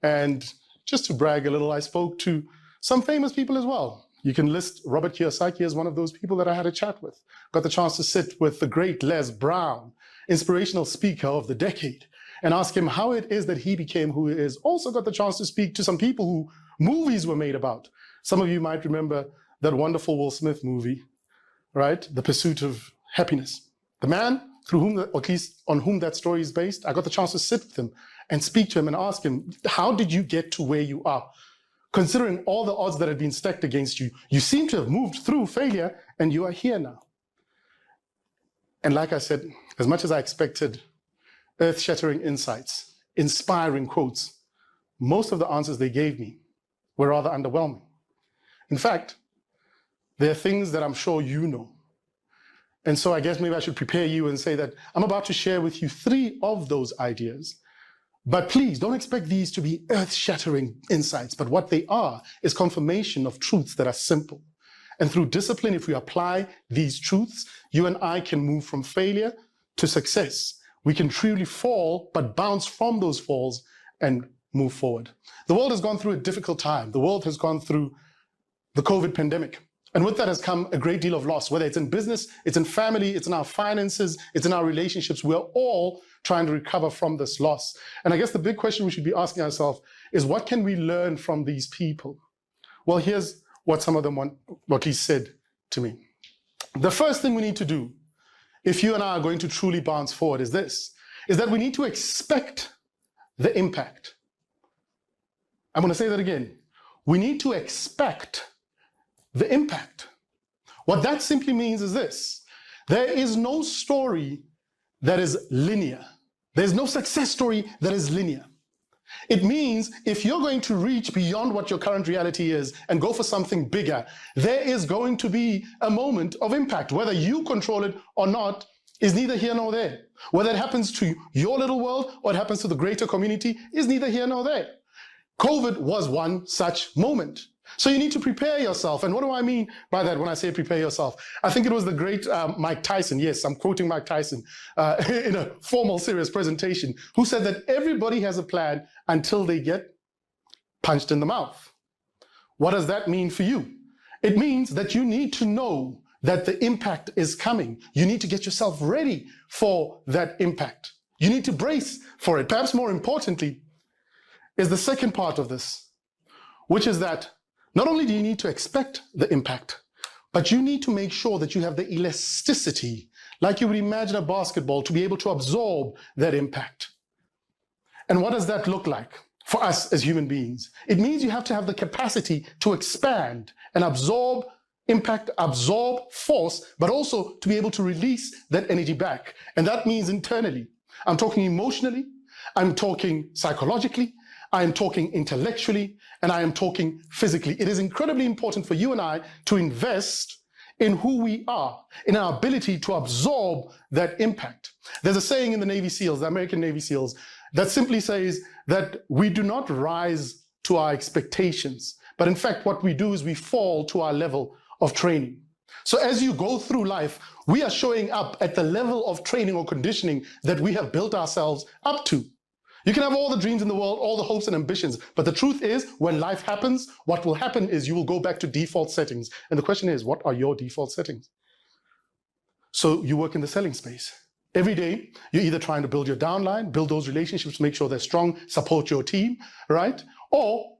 And just to brag a little, I spoke to some famous people as well. You can list Robert Kiyosaki as one of those people that I had a chat with. Got the chance to sit with the great Les Brown, inspirational speaker of the decade, and ask him how it is that he became who he is. Also got the chance to speak to some people who movies were made about. Some of you might remember that wonderful Will Smith movie, right? The Pursuit of Happiness. The man through whom, or at least on whom that story is based, I got the chance to sit with him and speak to him and ask him, how did you get to where you are? Considering all the odds that had been stacked against you, you seem to have moved through failure and you are here now. And like I said, as much as I expected earth-shattering insights, inspiring quotes, most of the answers they gave me were rather underwhelming. In fact, there are things that I'm sure you know. And so I guess maybe I should prepare you and say that I'm about to share with you 3 of those ideas. But please don't expect these to be earth-shattering insights. But what they are is confirmation of truths that are simple. And through discipline, if we apply these truths, you and I can move from failure to success. We can truly fall, but bounce from those falls and move forward. The world has gone through a difficult time. The world has gone through the COVID pandemic. And with that has come a great deal of loss, whether it's in business, it's in family, it's in our finances, it's in our relationships. We're all trying to recover from this loss. And I guess the big question we should be asking ourselves is, what can we learn from these people? Well, here's what some of them what he said to me. The first thing we need to do, if you and I are going to truly bounce forward, is that we need to expect the impact. I'm going to say that again. We need to expect the impact. What that simply means is this: there is no story that is linear. There's no success story that is linear. It means if you're going to reach beyond what your current reality is and go for something bigger, there is going to be a moment of impact. Whether you control it or not is neither here nor there. Whether it happens to your little world or it happens to the greater community is neither here nor there. COVID was one such moment. So you need to prepare yourself. And what do I mean by that when I say prepare yourself? I think it was the great Mike Tyson, yes, I'm quoting Mike Tyson in a formal, serious presentation, who said that everybody has a plan until they get punched in the mouth. What does that mean for you? It means that you need to know that the impact is coming. You need to get yourself ready for that impact. You need to brace for it. Perhaps more importantly is the second part of this, which is that not only do you need to expect the impact, but you need to make sure that you have the elasticity, like you would imagine a basketball, to be able to absorb that impact. And what does that look like for us as human beings? It means you have to have the capacity to expand and absorb impact, absorb force, but also to be able to release that energy back. And that means internally. I'm talking emotionally, I'm talking psychologically, I am talking intellectually, and I am talking physically. It is incredibly important for you and I to invest in who we are, in our ability to absorb that impact. There's a saying in the Navy SEALs, the American Navy SEALs, that simply says that we do not rise to our expectations, but in fact, what we do is we fall to our level of training. So as you go through life, we are showing up at the level of training or conditioning that we have built ourselves up to. You can have all the dreams in the world, all the hopes and ambitions, but the truth is, when life happens, what will happen is you will go back to default settings. And the question is, what are your default settings? So you work in the selling space. Every day, you're either trying to build your downline, build those relationships, make sure they're strong, support your team, right? Or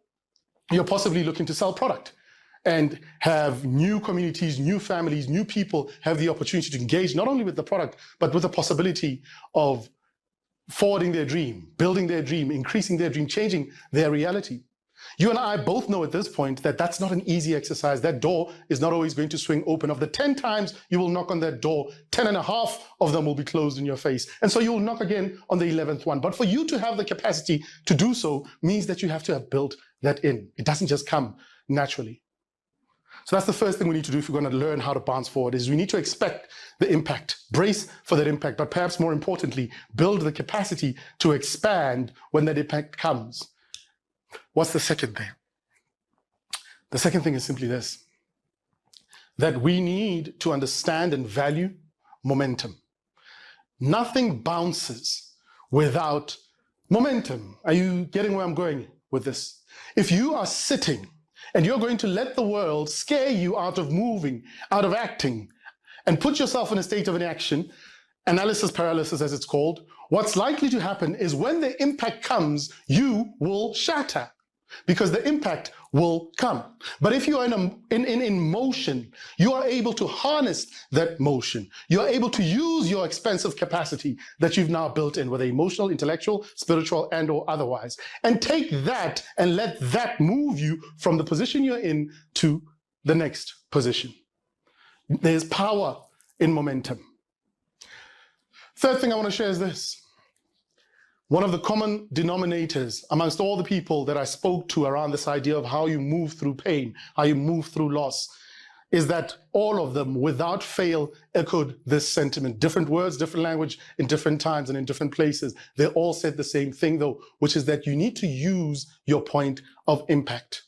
you're possibly looking to sell product and have new communities, new families, new people have the opportunity to engage not only with the product, but with the possibility of forwarding their dream, building their dream, increasing their dream, changing their reality. You and I both know at this point that that's not an easy exercise. That door is not always going to swing open. Of the 10 times you will knock on that door, 10 and a half of them will be closed in your face. And so you will knock again on the 11th one. But for you to have the capacity to do so means that you have to have built that in. It doesn't just come naturally. So that's the first thing we need to do if we're going to learn how to bounce forward, is we need to expect the impact, brace for that impact, but perhaps more importantly, build the capacity to expand when that impact comes. What's the second thing? The second thing is simply this, that we need to understand and value momentum. Nothing bounces without momentum. Are you getting where I'm going with this? If you are sitting and you're going to let the world scare you out of moving, out of acting, and put yourself in a state of inaction, analysis paralysis as it's called, what's likely to happen is when the impact comes, you will shatter. because the impact will come. But if you are in motion, you are able to harness that motion. You are able to use your expansive capacity that you've now built in, whether emotional, intellectual, spiritual, and or otherwise, and take that and let that move you from the position you're in to the next position. There's power in momentum. Third thing I want to share is this. One of the common denominators amongst all the people that I spoke to around this idea of how you move through pain, how you move through loss, is that all of them, without fail, echoed this sentiment. Different words, different language, in different times and in different places. They all said the same thing, though, which is that you need to use your point of impact.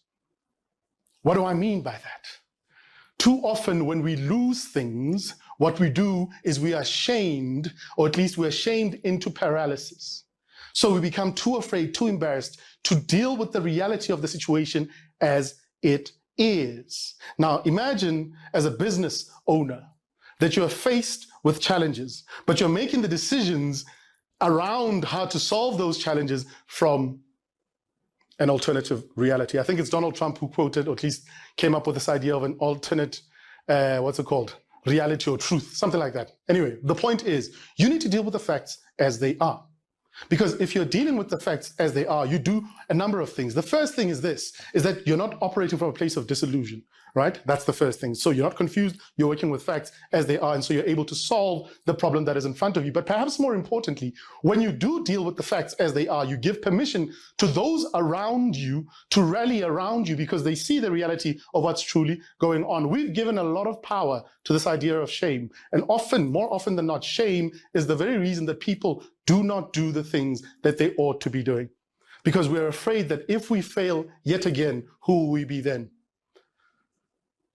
What do I mean by that? Too often when we lose things, what we do is we are shamed, or at least we're shamed into paralysis. So we become too afraid, too embarrassed to deal with the reality of the situation as it is. Now, imagine as a business owner that you're faced with challenges, but you're making the decisions around how to solve those challenges from an alternative reality. I think it's Donald Trump who quoted, or at least came up with this idea of an alternate, reality or truth, something like that. Anyway, the point is, you need to deal with the facts as they are. Because if you're dealing with the facts as they are, you do a number of things. The first thing is this, is that you're not operating from a place of disillusion, right? That's the first thing. So you're not confused, you're working with facts as they are, and so you're able to solve the problem that is in front of you. But perhaps more importantly, when you do deal with the facts as they are, you give permission to those around you to rally around you because they see the reality of what's truly going on. We've given a lot of power to this idea of shame. And often, more often than not, shame is the very reason that people do not do the things that they ought to be doing. Because we're afraid that if we fail yet again, who will we be then?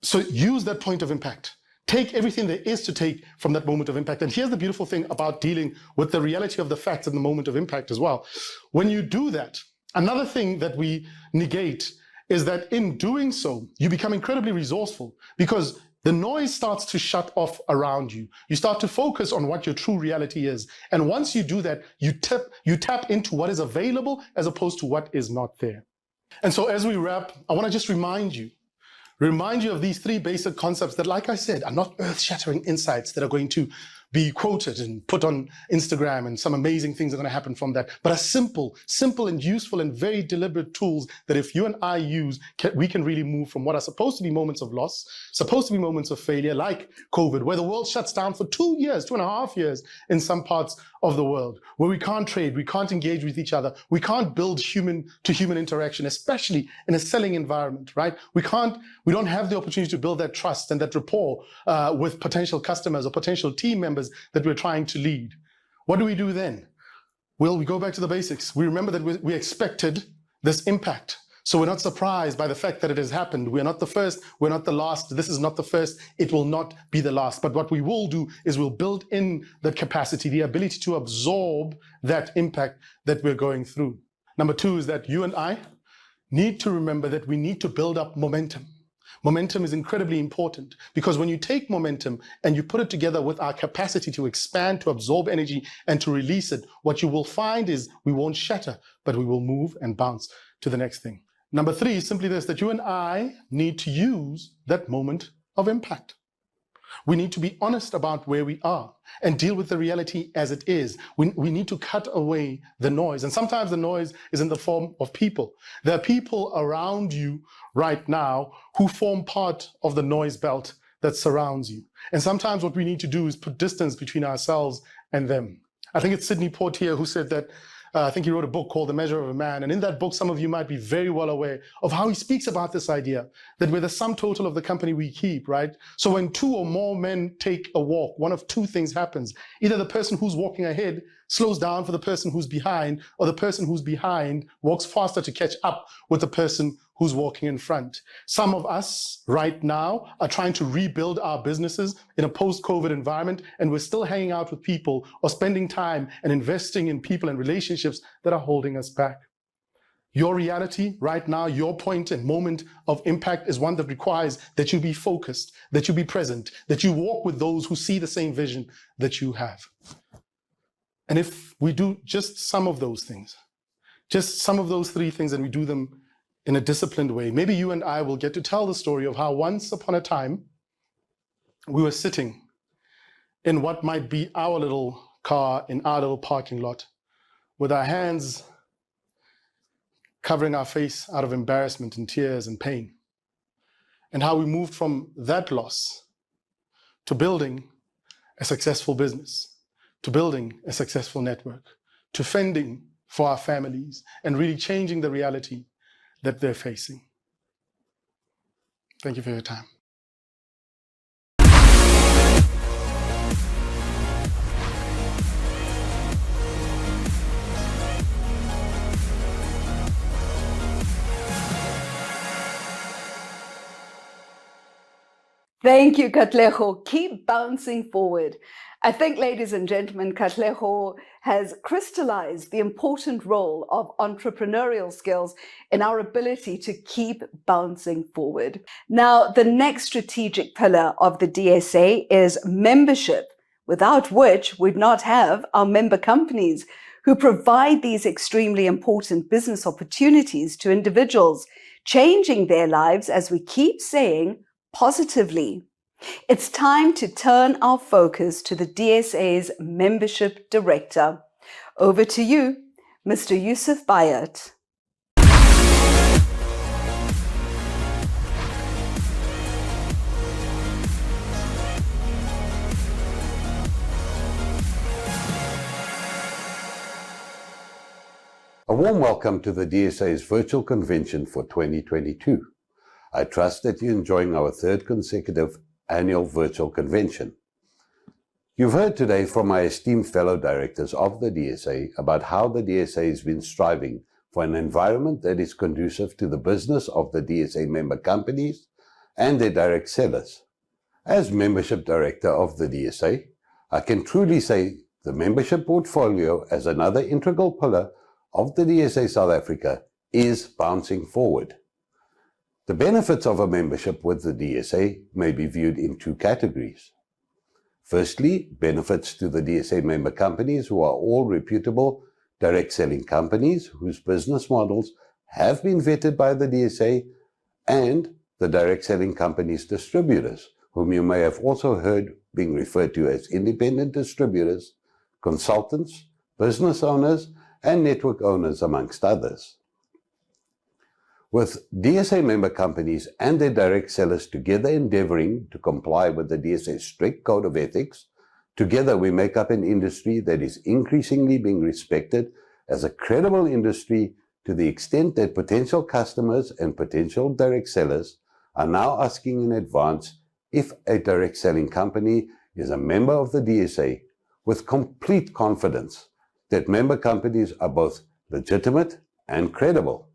So use that point of impact. Take everything there is to take from that moment of impact. And here's the beautiful thing about dealing with the reality of the facts in the moment of impact as well. When you do that, another thing that we negate is that in doing so, you become incredibly resourceful because the noise starts to shut off around you. You start to focus on what your true reality is. And once you do that, you tap into what is available as opposed to what is not there. And so as we wrap, I want to just remind you of these three basic concepts that, like I said, are not earth-shattering insights that are going to be quoted and put on Instagram and some amazing things are going to happen from that, but are simple and useful and very deliberate tools that if you and I use, we can really move from what are supposed to be moments of loss, supposed to be moments of failure, like COVID, where the world shuts down for 2.5 years in some parts of the world, where we can't trade, we can't engage with each other, we can't build human-to-human interaction, especially in a selling environment, right? We don't have the opportunity to build that trust and that rapport with potential customers or potential team members that we're trying to lead. What do we do then? Well, we go back to the basics. We remember that we expected this impact. So we're not surprised by the fact that it has happened. We're not the first, we're not the last. This is not the first, it will not be the last. But what we will do is we'll build in the capacity, the ability to absorb that impact that we're going through. Number two is that you and I need to remember that we need to build up momentum. Momentum is incredibly important because when you take momentum and you put it together with our capacity to expand, to absorb energy, and to release it, what you will find is we won't shatter, but we will move and bounce to the next thing. Number three is simply this, that you and I need to use that moment of impact. We need to be honest about where we are and deal with the reality as it is. We need to cut away the noise. And sometimes the noise is in the form of people. There are people around you right now who form part of the noise belt that surrounds you. And sometimes what we need to do is put distance between ourselves and them. I think it's Sidney Poitier who said that, I think he wrote a book called The Measure of a Man. And in that book, some of you might be very well aware of how he speaks about this idea that we're the sum total of the company we keep, right? So when two or more men take a walk, one of two things happens. Either the person who's walking ahead slows down for the person who's behind, or the person who's behind walks faster to catch up with the person who's walking in front. Some of us right now are trying to rebuild our businesses in a post-COVID environment, and we're still hanging out with people or spending time and investing in people and relationships that are holding us back. Your reality right now, your point and moment of impact is one that requires that you be focused, that you be present, that you walk with those who see the same vision that you have. And if we do just some of those things, just some of those three things, and we do them in a disciplined way, maybe you and I will get to tell the story of how once upon a time we were sitting in what might be our little car in our little parking lot with our hands covering our face out of embarrassment and tears and pain, and how we moved from that loss to building a successful business, to building a successful network, to fending for our families and really changing the reality that they're facing. Thank you for your time. Thank you, Katlego. Keep bouncing forward. I think, ladies and gentlemen, Katlego has crystallized the important role of entrepreneurial skills in our ability to keep bouncing forward. Now, the next strategic pillar of the DSA is membership, without which we'd not have our member companies who provide these extremely important business opportunities to individuals, changing their lives, as we keep saying, positively. It's time to turn our focus to the DSA's membership director. Over to you, Mr. Yusuf Bayat. A warm welcome to the DSA's virtual convention for 2022. I trust that you're enjoying our third consecutive annual virtual convention. You've heard today from my esteemed fellow directors of the DSA about how the DSA has been striving for an environment that is conducive to the business of the DSA member companies and their direct sellers. As membership director of the DSA, I can truly say the membership portfolio as another integral pillar of the DSA South Africa is bouncing forward. The benefits of a membership with the DSA may be viewed in two categories. Firstly, benefits to the DSA member companies who are all reputable direct selling companies whose business models have been vetted by the DSA, and the direct selling companies distributors, whom you may have also heard being referred to as independent distributors, consultants, business owners, and network owners, amongst others. With DSA member companies and their direct sellers together endeavoring to comply with the DSA's strict code of ethics, together we make up an industry that is increasingly being respected as a credible industry to the extent that potential customers and potential direct sellers are now asking in advance if a direct selling company is a member of the DSA, with complete confidence that member companies are both legitimate and credible.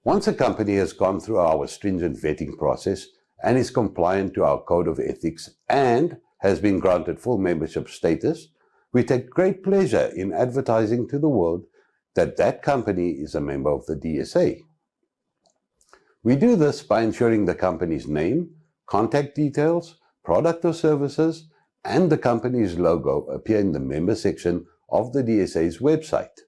Once a company has gone through our stringent vetting process and is compliant to our code of ethics and has been granted full membership status, we take great pleasure in advertising to the world that that company is a member of the DSA. We do this by ensuring the company's name, contact details, product or services, and the company's logo appear in the member section of the DSA's website.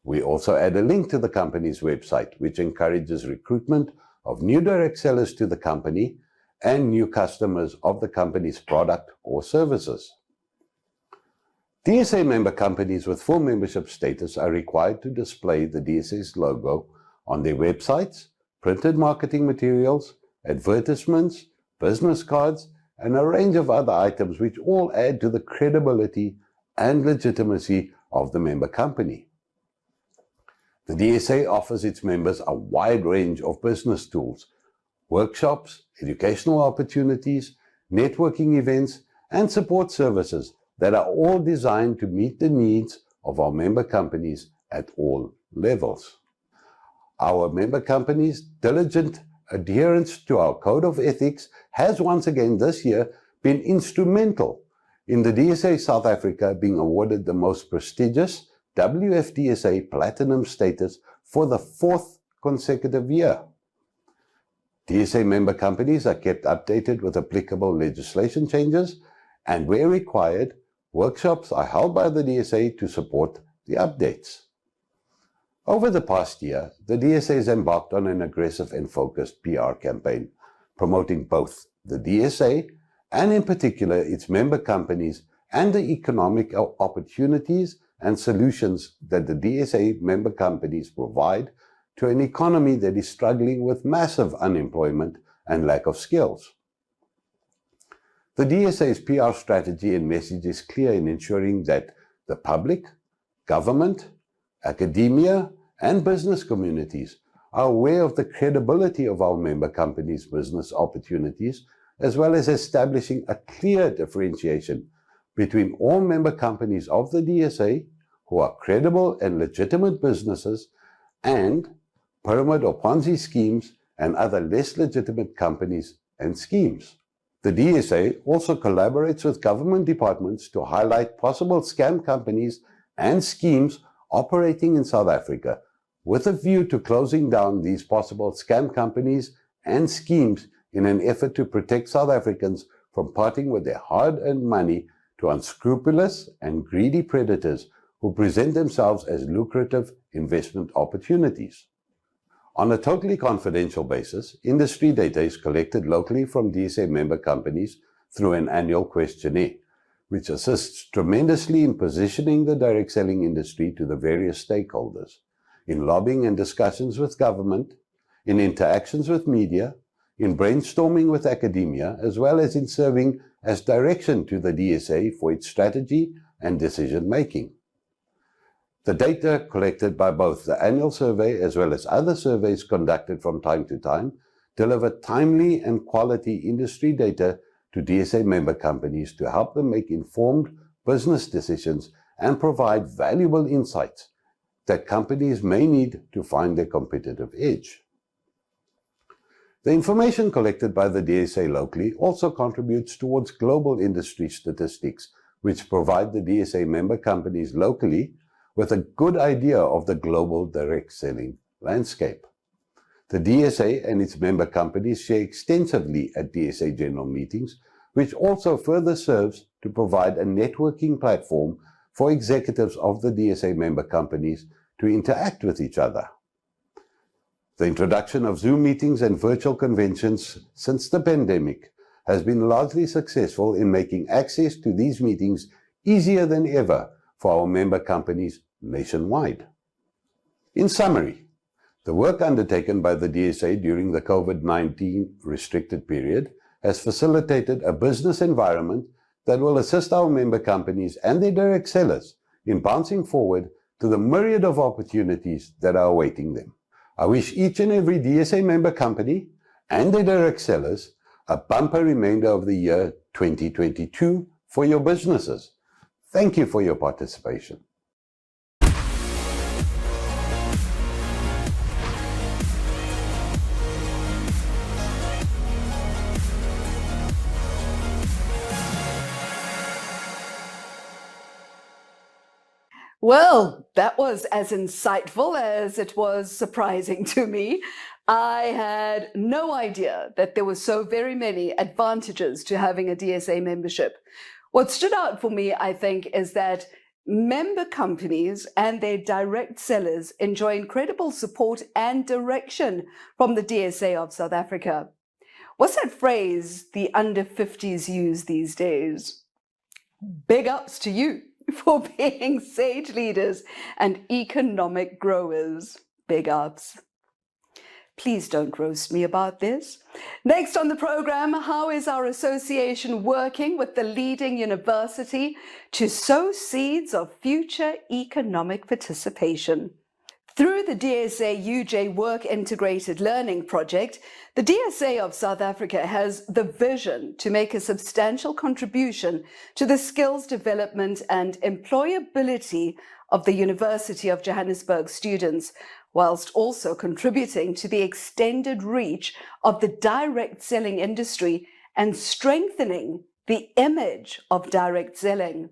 We also add a link to the company's website, which encourages recruitment of new direct sellers to the company and new customers of the company's product or services. DSA member companies with full membership status are required to display the DSA's logo on their websites, printed marketing materials, advertisements, business cards, and a range of other items which all add to the credibility and legitimacy of the member company. The DSA offers its members a wide range of business tools, workshops, educational opportunities, networking events, and support services that are all designed to meet the needs of our member companies at all levels. Our member companies' diligent adherence to our code of ethics has once again this year been instrumental in the DSA South Africa being awarded the most prestigious WFDSA Platinum status for the 4th consecutive year. DSA member companies are kept updated with applicable legislation changes, and where required, workshops are held by the DSA to support the updates. Over the past year, the DSA has embarked on an aggressive and focused PR campaign, promoting both the DSA and in particular its member companies and the economic opportunities and solutions that the DSA member companies provide to an economy that is struggling with massive unemployment and lack of skills. The DSA's PR strategy and message is clear in ensuring that the public, government, academia, and business communities are aware of the credibility of our member companies' business opportunities, as well as establishing a clear differentiation between all member companies of the DSA who are credible and legitimate businesses and pyramid or Ponzi schemes and other less legitimate companies and schemes. The DSA also collaborates with government departments to highlight possible scam companies and schemes operating in South Africa, with a view to closing down these possible scam companies and schemes in an effort to protect South Africans from parting with their hard-earned money to unscrupulous and greedy predators who present themselves as lucrative investment opportunities. On a totally confidential basis, industry data is collected locally from DSA member companies through an annual questionnaire, which assists tremendously in positioning the direct selling industry to the various stakeholders, in lobbying and discussions with government, in interactions with media, in brainstorming with academia, as well as in serving as direction to the DSA for its strategy and decision-making. The data collected by both the annual survey as well as other surveys conducted from time to time deliver timely and quality industry data to DSA member companies to help them make informed business decisions and provide valuable insights that companies may need to find their competitive edge. The information collected by the DSA locally also contributes towards global industry statistics, which provide the DSA member companies locally with a good idea of the global direct selling landscape. The DSA and its member companies share extensively at DSA general meetings, which also further serves to provide a networking platform for executives of the DSA member companies to interact with each other. The introduction of Zoom meetings and virtual conventions since the pandemic has been largely successful in making access to these meetings easier than ever for our member companies nationwide. In summary, the work undertaken by the DSA during the COVID-19 restricted period has facilitated a business environment that will assist our member companies and their direct sellers in bouncing forward to the myriad of opportunities that are awaiting them. I wish each and every DSA member company and their direct sellers a bumper remainder of the year 2022 for your businesses. Thank you for your participation. Well, that was as insightful as it was surprising to me. I had no idea that there were so very many advantages to having a DSA membership. What stood out for me, I think, is that member companies and their direct sellers enjoy incredible support and direction from the DSA of South Africa. What's that phrase the under 50s use these days? Big ups to you for being sage leaders and economic growers. Big ups. Please don't roast me about this. Next on the program, how is our association working with the leading university to sow seeds of future economic participation? Through the DSA UJ Work Integrated Learning Project, the DSA of South Africa has the vision to make a substantial contribution to the skills development and employability of the University of Johannesburg students, whilst also contributing to the extended reach of the direct selling industry and strengthening the image of direct selling.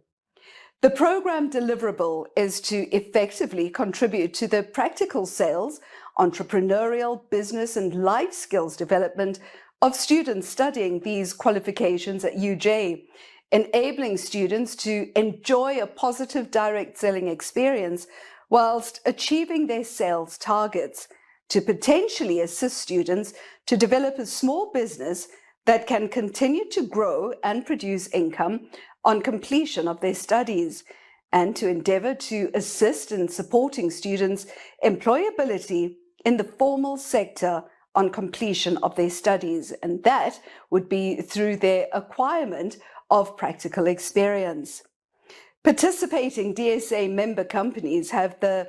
The program deliverable is to effectively contribute to the practical sales, entrepreneurial, business, and life skills development of students studying these qualifications at UJ, enabling students to enjoy a positive direct selling experience whilst achieving their sales targets, to potentially assist students to develop a small business that can continue to grow and produce income on completion of their studies, and to endeavour to assist in supporting students' employability in the formal sector on completion of their studies, and that would be through their acquirement of practical experience. Participating DSA member companies have the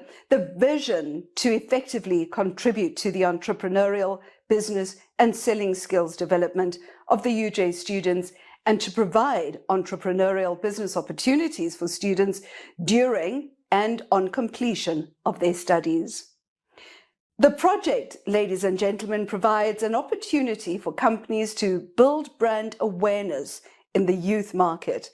vision to effectively contribute to the entrepreneurial, business and selling skills development of the UJ students, and to provide entrepreneurial business opportunities for students during and on completion of their studies. The project, ladies and gentlemen, provides an opportunity for companies to build brand awareness in the youth market,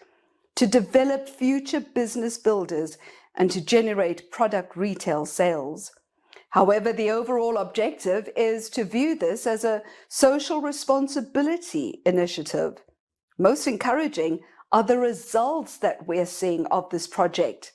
to develop future business builders, and to generate product retail sales. However, the overall objective is to view this as a social responsibility initiative. Most encouraging are the results that we're seeing of this project.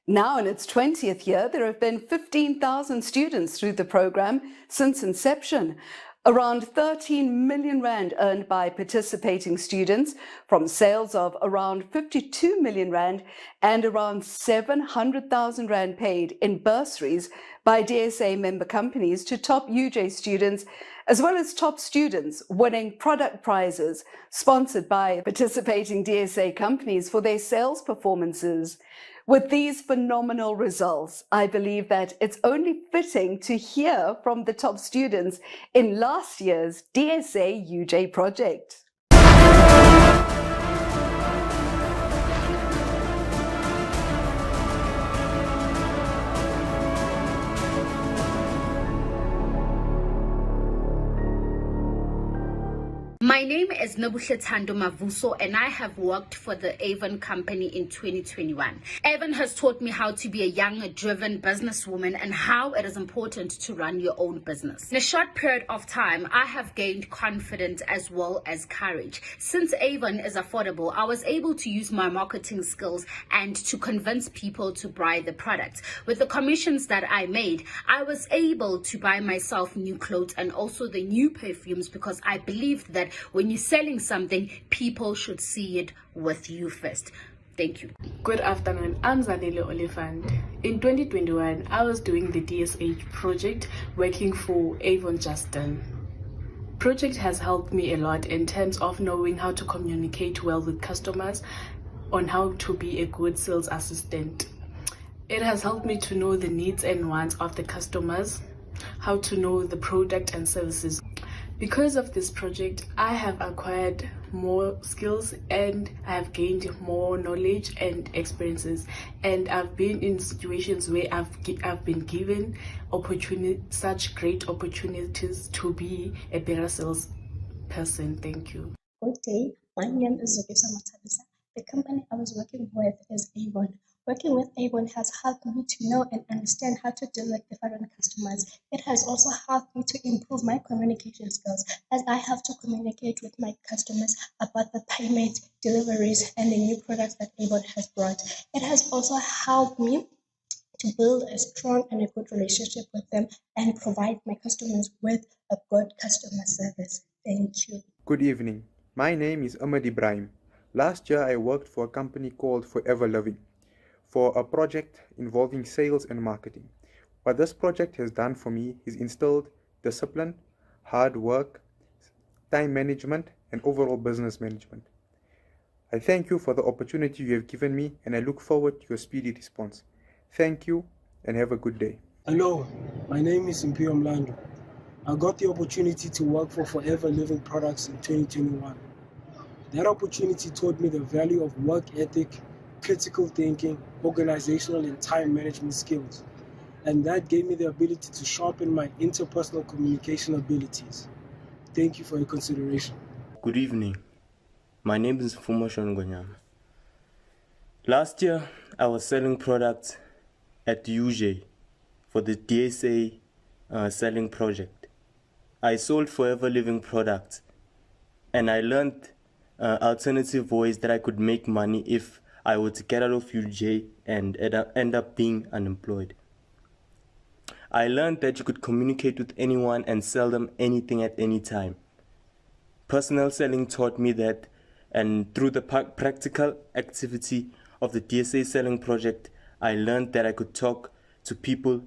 Now in its 20th year, there have been 15,000 students through the program since inception. Around 13 million rand earned by participating students from sales of around 52 million rand, and around 700,000 rand paid in bursaries by DSA member companies to top UJ students, as well as top students winning product prizes sponsored by participating DSA companies for their sales performances. With these phenomenal results, I believe that it's only fitting to hear from the top students in last year's DSA UJ project. My name is Nobuhle Thando Mavuso, and I have worked for the Avon company in 2021. Avon has taught me how to be a young, driven businesswoman and how it is important to run your own business. In a short period of time, I have gained confidence as well as courage. Since Avon is affordable, I was able to use my marketing skills and to convince people to buy the products. With the commissions that I made, I was able to buy myself new clothes and also the new perfumes, because I believed that when you're selling something, people should see it with you first. Thank you. Good afternoon, I'm Zanele Oliphant. In 2021, I was doing the DSA project working for Avon Justin. Project has helped me a lot in terms of knowing how to communicate well with customers, on how to be a good sales assistant. It has helped me to know the needs and wants of the customers, how to know the product and services. Because of this project, I have acquired more skills and I have gained more knowledge and experiences, and I've been in situations where I've been given such great opportunities to be a better salesperson. Thank you. Good day, my name is Zogisa Matabisa. The company I was working with is Avon. Working with Avon has helped me to know and understand how to deal with different customers. It has also helped me to improve my communication skills, as I have to communicate with my customers about the payment, deliveries, and the new products that Avon has brought. It has also helped me to build a strong and a good relationship with them and provide my customers with a good customer service. Thank you. Good evening. My name is Ahmed Ibrahim. Last year, I worked for a company called Forever Living for a project involving sales and marketing. What this project has done for me is instilled discipline, hard work, time management, and overall business management. I thank you for the opportunity you have given me, and I look forward to your speedy response. Thank you and have a good day. Hello, my name is Impio Mlando. I got the opportunity to work for Forever Living Products in 2021. That opportunity taught me the value of work ethic, critical thinking, organizational and time management skills. And that gave me the ability to sharpen my interpersonal communication abilities. Thank you for your consideration. Good evening. My name is Fumo Shongonyama. Last year, I was selling products at UJ for the DSA selling project. I sold Forever Living products, and I learned alternative ways that I could make money if I were to get out of UJ and end up being unemployed. I learned that you could communicate with anyone and sell them anything at any time. Personal selling taught me that, and through the practical activity of the DSA selling project, I learned that I could talk to people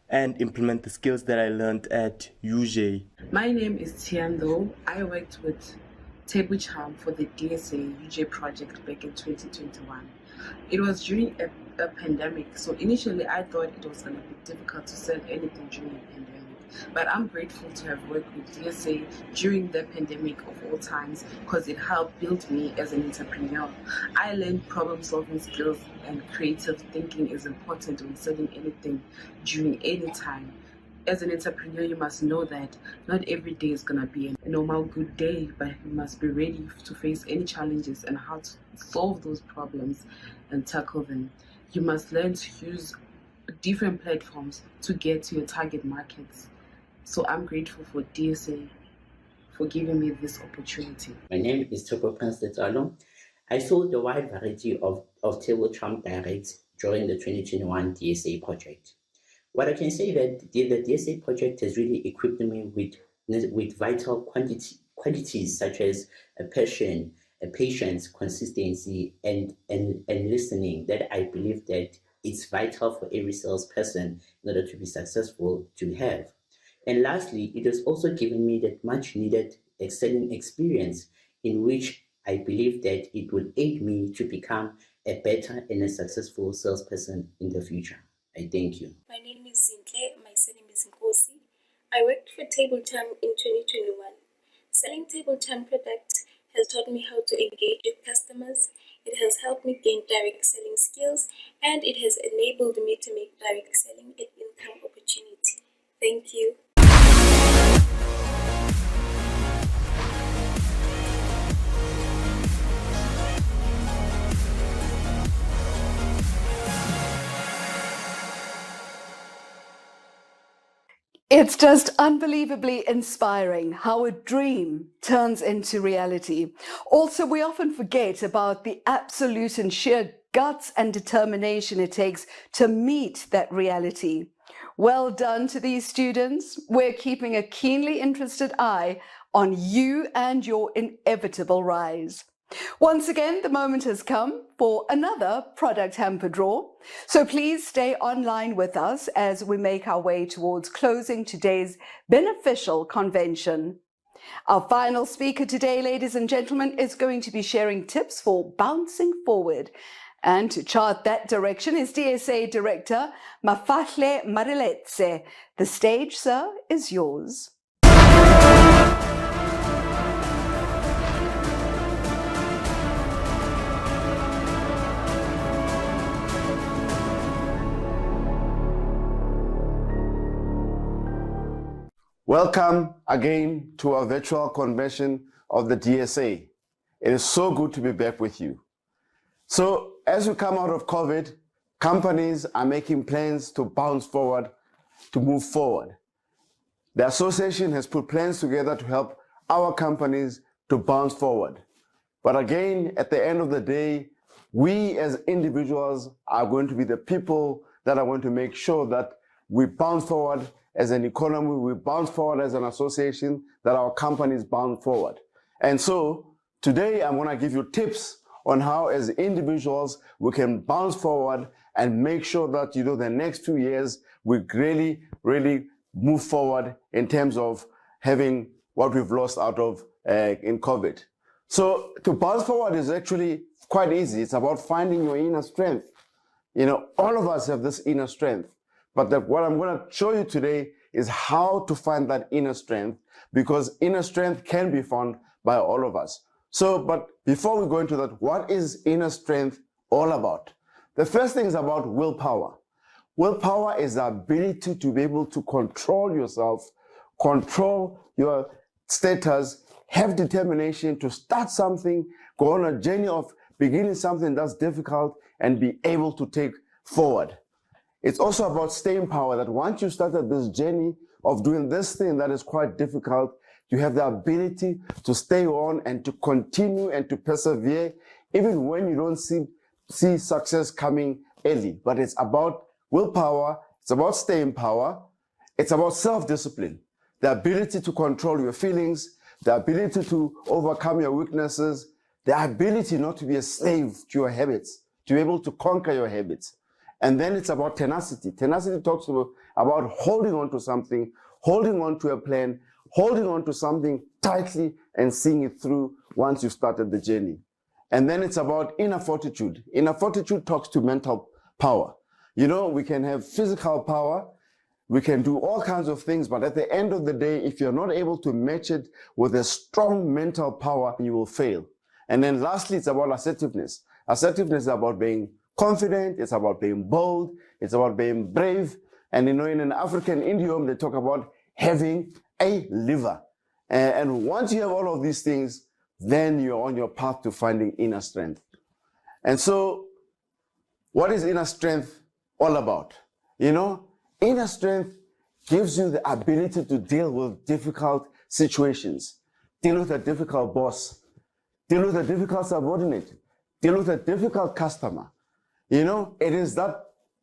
and implement the skills that I learned at UJ. My name is Tiando. I worked with Table Charm for the DSA UJ project back in 2021. It was during a pandemic, so initially I thought it was going to be difficult to sell anything during a pandemic. But I'm grateful to have worked with DSA during the pandemic of all times because it helped build me as an entrepreneur. I learned problem-solving skills and creative thinking is important when selling anything during any time. As an entrepreneur, you must know that not every day is going to be a normal good day, but you must be ready to face any challenges and how to solve those problems and tackle them. You must learn to use different platforms to get to your target markets. So I'm grateful for DSA for giving me this opportunity. My name is Toko Prince Letalo. I sold a wide variety of table trump directs during the 2021 DSA project. What I can say that the DSA project has really equipped me with vital qualities such as a passion, a patience, consistency, and listening that I believe that it's vital for every salesperson in order to be successful to have. And lastly, it has also given me that much needed selling experience in which I believe that it would aid me to become a better and a successful salesperson in the future. I thank you. My name is Zintle, my surname is Nkosi. I worked for Table Charm in 2021. Selling Table Charm products has taught me how to engage with customers. It has helped me gain direct selling skills, and it has enabled me to make direct selling an income opportunity. Thank you. It's just unbelievably inspiring how a dream turns into reality. Also, we often forget about the absolute and sheer guts and determination it takes to meet that reality. Well done to these students. We're keeping a keenly interested eye on you and your inevitable rise. Once again, the moment has come for another product hamper draw. So please stay online with us as we make our way towards closing today's beneficial convention. Our final speaker today, ladies and gentlemen, is going to be sharing tips for bouncing forward. And to chart that direction is DSA Director Mafahle Mariletse. The stage, sir, is yours. Welcome again to our virtual convention of the DSA. It is so good to be back with you. So as we come out of COVID, companies are making plans to bounce forward, to move forward. The association has put plans together to help our companies to bounce forward. But again, at the end of the day, we as individuals are going to be the people that are going to make sure that we bounce forward as an economy, we bounce forward as an association, that our companies bounce forward. And so today I'm going to give you tips on how as individuals we can bounce forward and make sure that, the next 2 years we really move forward in terms of having what we've lost out of in COVID. So to bounce forward is actually quite easy. It's about finding your inner strength. All of us have this inner strength. But what I'm going to show you today is how to find that inner strength, because inner strength can be found by all of us. So, but before we go into that, what is inner strength all about? The first thing is about willpower. Willpower is the ability to be able to control yourself, control your status, have determination to start something, go on a journey of beginning something that's difficult and be able to take forward. It's also about staying power, that once you started this journey of doing this thing that is quite difficult, you have the ability to stay on and to continue and to persevere, even when you don't see success coming early. But it's about willpower, it's about staying power, It's about self-discipline, the ability to control your feelings, the ability to overcome your weaknesses, the ability not to be a slave to your habits, to be able to conquer your habits. And then it's about tenacity. Tenacity talks about holding on to something, holding on to a plan, holding on to something tightly and seeing it through once you've started the journey. And then it's about inner fortitude. Inner fortitude talks to mental power. You know, we can have physical power, we can do all kinds of things, but at the end of the day, if you're not able to match it with a strong mental power, you will fail. And then lastly, it's about assertiveness. Assertiveness is about being confident, it's about being bold, it's about being brave. And you know, in an African idiom, they talk about having a liver. And once you have all of these things, then you're on your path to finding inner strength. And so, what is inner strength all about? You know, inner strength gives you the ability to deal with difficult situations, deal with a difficult boss, deal with a difficult subordinate, deal with a difficult customer. You know, it is that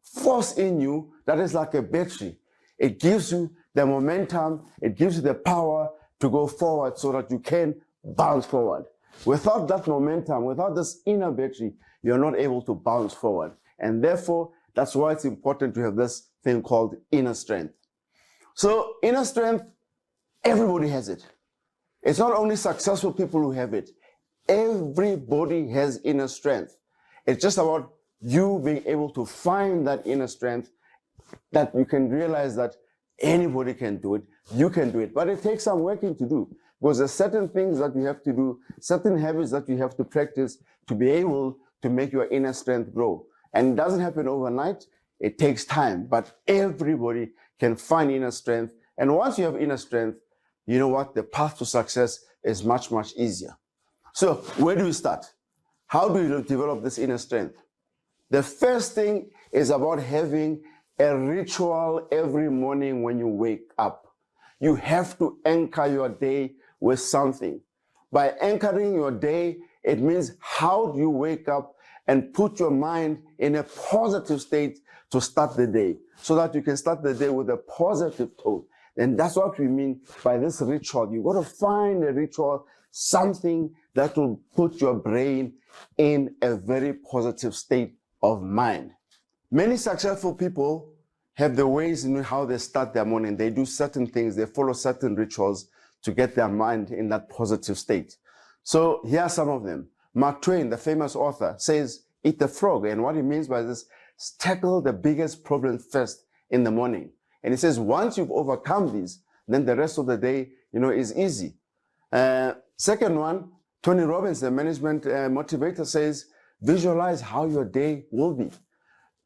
force in you that is like a battery. It gives you the momentum, it gives you the power to go forward so that you can bounce forward. Without that momentum, without this inner battery, you're not able to bounce forward. And therefore, that's why it's important to have this thing called inner strength. So inner strength, everybody has it. It's not only successful people who have it. Everybody has inner strength. It's just about you being able to find that inner strength, that you can realize that anybody can do it, you can do it. But it takes some working to do, because there's certain things that you have to do, certain habits that you have to practice to be able to make your inner strength grow. And it doesn't happen overnight, it takes time, but everybody can find inner strength. And once you have inner strength, you know what? The path to success is much, much easier. So where do we start? How do you develop this inner strength? The first thing is about having a ritual every morning when you wake up. You have to anchor your day with something. By anchoring your day, it means how do you wake up and put your mind in a positive state to start the day, so that you can start the day with a positive tone. And that's what we mean by this ritual. You've got to find a ritual, something that will put your brain in a very positive state of mind. Many successful people have the ways in how they start their morning. They do certain things, they follow certain rituals to get their mind in that positive state. So here are some of them. Mark Twain, the famous author, says, eat the frog. And what he means by this is tackle the biggest problem first in the morning. And he says, once you've overcome these, then the rest of the day, is easy. Second one, Tony Robbins, the management motivator, says, visualize how your day will be.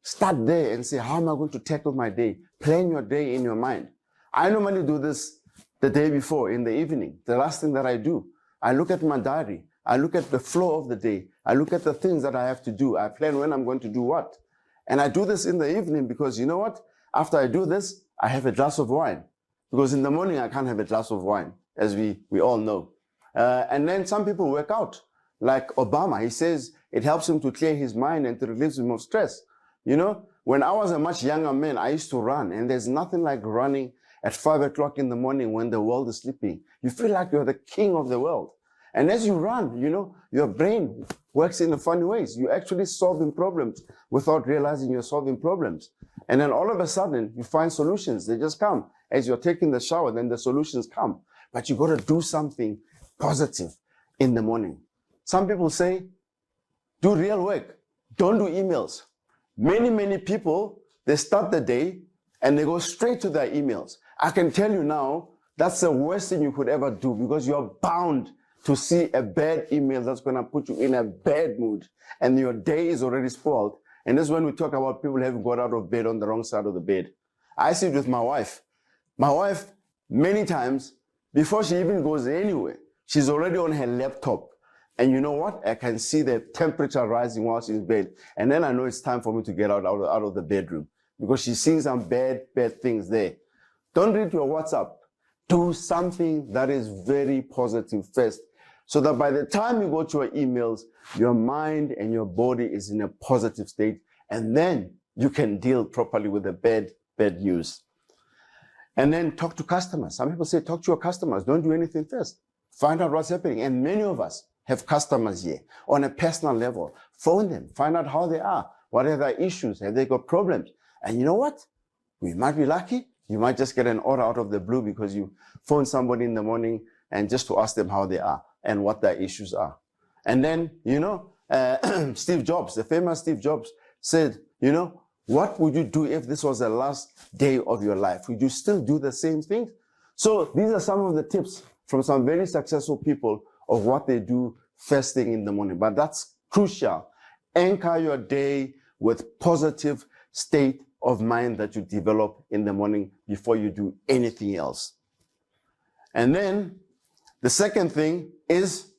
Start there and say, how am I going to tackle my day? Plan your day in your mind. I normally do this the day before in the evening. The last thing that I do, I look at my diary. I look at the flow of the day. I look at the things that I have to do. I plan when I'm going to do what. And I do this in the evening because you know what? After I do this, I have a glass of wine. Because in the morning, I can't have a glass of wine, as we all know. And then some people work out. Like Obama, he says it helps him to clear his mind and to relieve him of stress. When I was a much younger man, I used to run. And there's nothing like running at 5 o'clock in the morning when the world is sleeping. You feel like you're the king of the world. And as you run, your brain works in funny ways. You're actually solving problems without realizing you're solving problems. And then all of a sudden, you find solutions. They just come. As you're taking the shower, then the solutions come. But you got to do something positive in the morning. Some people say, do real work. Don't do emails. Many people, they start the day and they go straight to their emails. I can tell you now, that's the worst thing you could ever do because you're bound to see a bad email that's going to put you in a bad mood and your day is already spoiled. And this is when we talk about people having got out of bed on the wrong side of the bed. I see it with my wife. My wife, many times, before she even goes anywhere, she's already on her laptop. And you know what? I can see the temperature rising while she's in bed. And then I know it's time for me to get out of the bedroom because she's seeing some bad things there. Don't read your WhatsApp. Do something that is very positive first, so that by the time you go to your emails, your mind and your body is in a positive state, and then you can deal properly with the bad news. And then talk to customers. Some people say, talk to your customers. Don't do anything first. Find out what's happening. And many of us have customers here on a personal level. Phone them. Find out how they are. What are their issues? Have they got problems? And you know what? We might be lucky. You might just get an order out of the blue because you phone somebody in the morning and just to ask them how they are and what their issues are. And then, Steve Jobs, the famous Steve Jobs said, what would you do if this was the last day of your life? Would you still do the same thing? So these are some of the tips from some very successful people of what they do first thing in the morning. But that's crucial. Anchor your day with positive state of mind that you develop in the morning before you do anything else. And then the second thing is,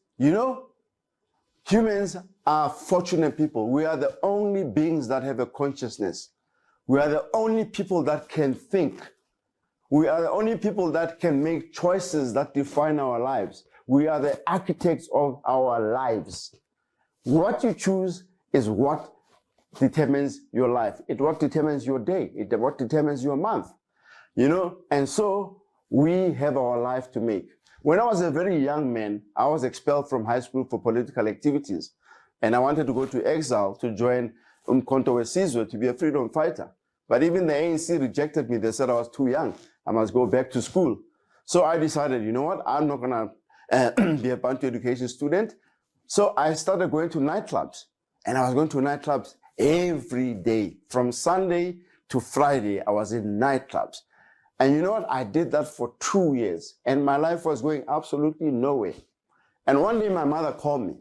humans are fortunate people. We are the only beings that have a consciousness. We are the only people that can think. We are the only people that can make choices that define our lives. We are the architects of our lives. What you choose is what determines your life. It's what determines your day. It's what determines your month. And so we have our life to make. When I was a very young man, I was expelled from high school for political activities. And I wanted to go to exile to join Umkhonto weSizwe to be a freedom fighter. But even the ANC rejected me. They said I was too young. I must go back to school. So I decided, you know what? I'm not going to be a Bantu education student. So I started going to nightclubs. And I was going to nightclubs every day. From Sunday to Friday, I was in nightclubs. And you know what? I did that for 2 years. And my life was going absolutely nowhere. And one day my mother called me.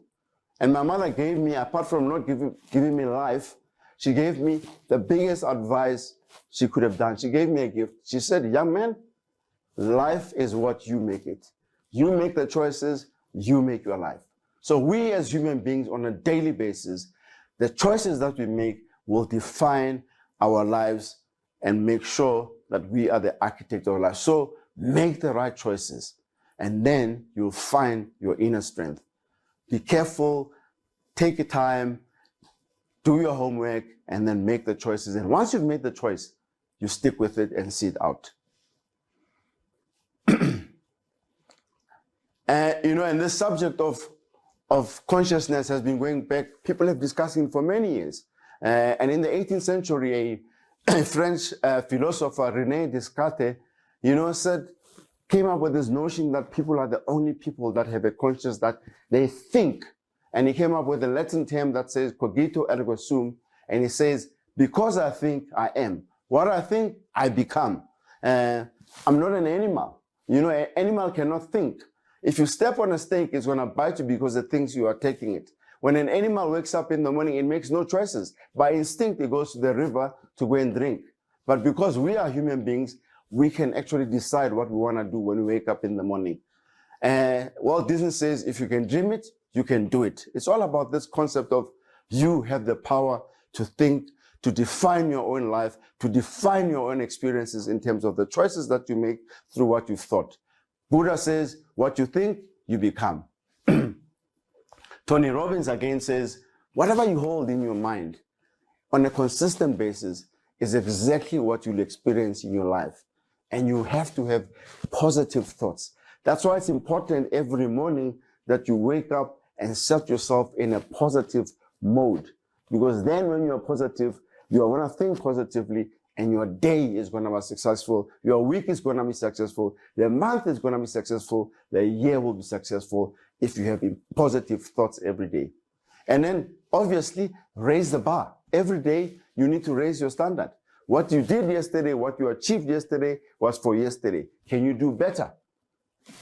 And my mother gave me, apart from not giving me life, she gave me the biggest advice she could have done. She gave me a gift. She said, young man, life is what you make it. You make the choices, you make your life. So we as human beings on a daily basis, the choices that we make will define our lives and make sure that we are the architect of our life. So make the right choices and then you'll find your inner strength. Be careful, take your time, do your homework, and then make the choices. And once you've made the choice, you stick with it and see it out. And this subject of consciousness has been going back, people have discussed it for many years. And in the 18th century, a French philosopher, René Descartes, came up with this notion that people are the only people that have a conscience, that they think. And he came up with a Latin term that says cogito ergo sum. And he says, because I think, I am. What I think, I become. I'm not an animal. An animal cannot think. If you step on a snake, it's going to bite you because it thinks you are taking it. When an animal wakes up in the morning, it makes no choices. By instinct, it goes to the river to go and drink. But because we are human beings, we can actually decide what we want to do when we wake up in the morning. Walt Disney says, if you can dream it, you can do it. It's all about this concept of you have the power to think, to define your own life, to define your own experiences in terms of the choices that you make through what you've thought. Buddha says, what you think, you become. Tony Robbins again says, whatever you hold in your mind on a consistent basis is exactly what you'll experience in your life. And you have to have positive thoughts. That's why it's important every morning that you wake up and set yourself in a positive mode. Because then when you're positive, you're going to think positively and your day is going to be successful. Your week is going to be successful. The month is going to be successful. The year will be successful if you have positive thoughts every day. And then obviously raise the bar. Every day you need to raise your standard. What you did yesterday, what you achieved yesterday was for yesterday. Can you do better?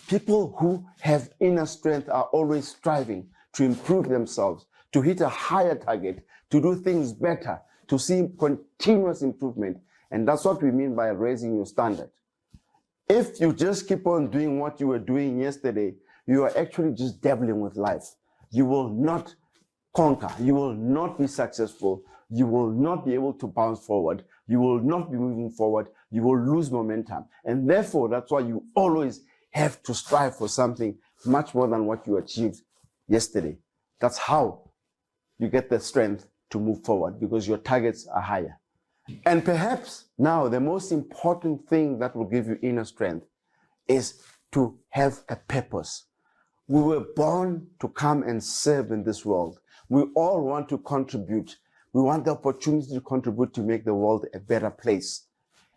People who have inner strength are always striving to improve themselves, to hit a higher target, to do things better, to see continuous improvement. And that's what we mean by raising your standard. If you just keep on doing what you were doing yesterday, you are actually just dabbling with life. You will not conquer. You will not be successful. You will not be able to bounce forward. You will not be moving forward. You will lose momentum. And therefore, that's why you always have to strive for something much more than what you achieved yesterday. That's how you get the strength to move forward, because your targets are higher. And perhaps now the most important thing that will give you inner strength is to have a purpose. We were born to come and serve in this world. We all want to contribute. We want the opportunity to contribute to make the world a better place.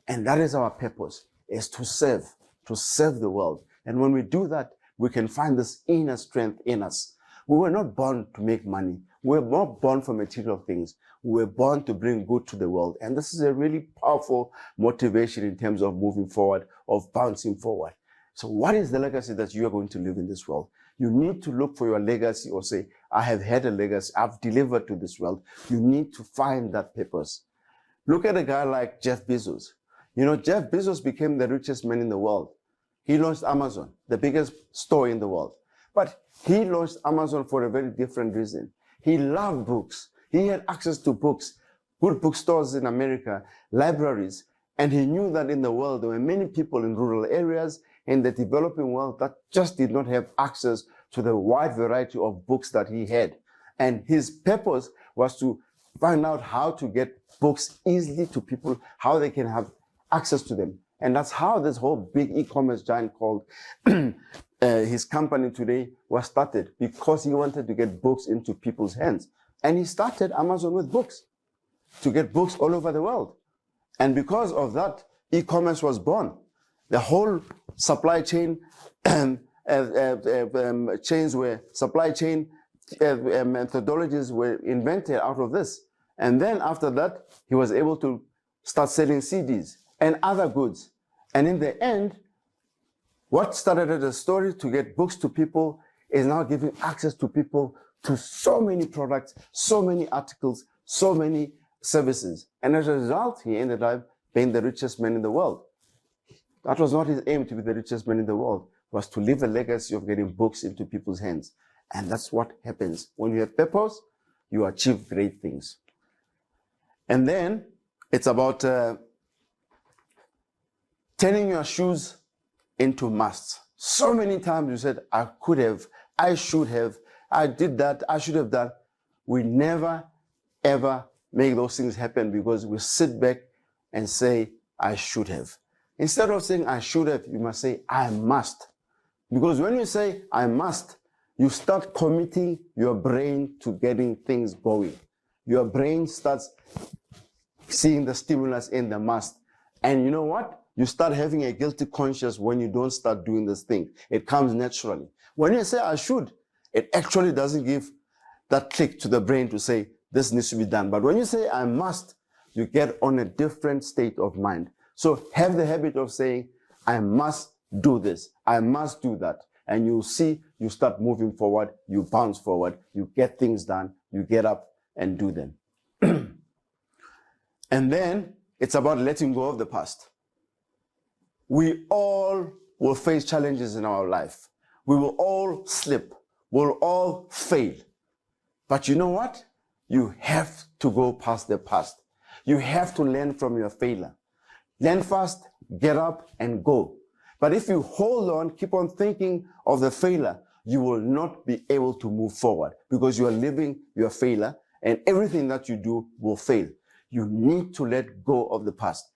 And that is our purpose, is to serve the world. And when we do that, we can find this inner strength in us. We were not born to make money. We were not born for material things. We were born to bring good to the world. And this is a really powerful motivation in terms of moving forward, of bouncing forward. So what is the legacy that you are going to live in this world? You need to look for your legacy or say, I have had a legacy, I've delivered to this world. You need to find that purpose. Look at a guy like Jeff Bezos. You know, Jeff Bezos became the richest man in the world. He launched Amazon, the biggest store in the world. But he launched Amazon for a very different reason. He loved books. He had access to books, good bookstores in America, libraries, and he knew that in the world there were many people in rural areas in the developing world that just did not have access to the wide variety of books that he had. And his purpose was to find out how to get books easily to people, how they can have access to them. And that's how this whole big e-commerce giant called his company today was started, because he wanted to get books into people's hands. And he started Amazon with books, to get books all over the world. And because of that, e-commerce was born. The whole supply chain methodologies were invented out of this. And then after that, he was able to start selling CDs and other goods. And in the end, what started as a story to get books to people is now giving access to people to so many products, so many articles, so many services. And as a result, he ended up being the richest man in the world. That was not his aim to be the richest man in the world. It was to leave a legacy of getting books into people's hands. And that's what happens. When you have purpose, you achieve great things. And then it's about turning your shoes into musts. So many times you said, I could have, I should have, I did that, I should have done. We never, ever make those things happen because we sit back and say, I should have. Instead of saying, I should have, you must say, I must. Because when you say, I must, you start committing your brain to getting things going. Your brain starts seeing the stimulus in the must. And you know what? You start having a guilty conscience when you don't start doing this thing. It comes naturally. When you say, I should, it actually doesn't give that click to the brain to say, this needs to be done. But when you say, I must, you get on a different state of mind. So have the habit of saying, I must do this. I must do that. And you'll see, you start moving forward, you bounce forward, you get things done, you get up and do them. And then it's about letting go of the past. We all will face challenges in our life. We will all slip. We'll all fail. But you know what? You have to go past the past. You have to learn from your failure. Learn fast, get up and go. But if you hold on, keep on thinking of the failure, you will not be able to move forward because you are living your failure and everything that you do will fail. You need to let go of the past.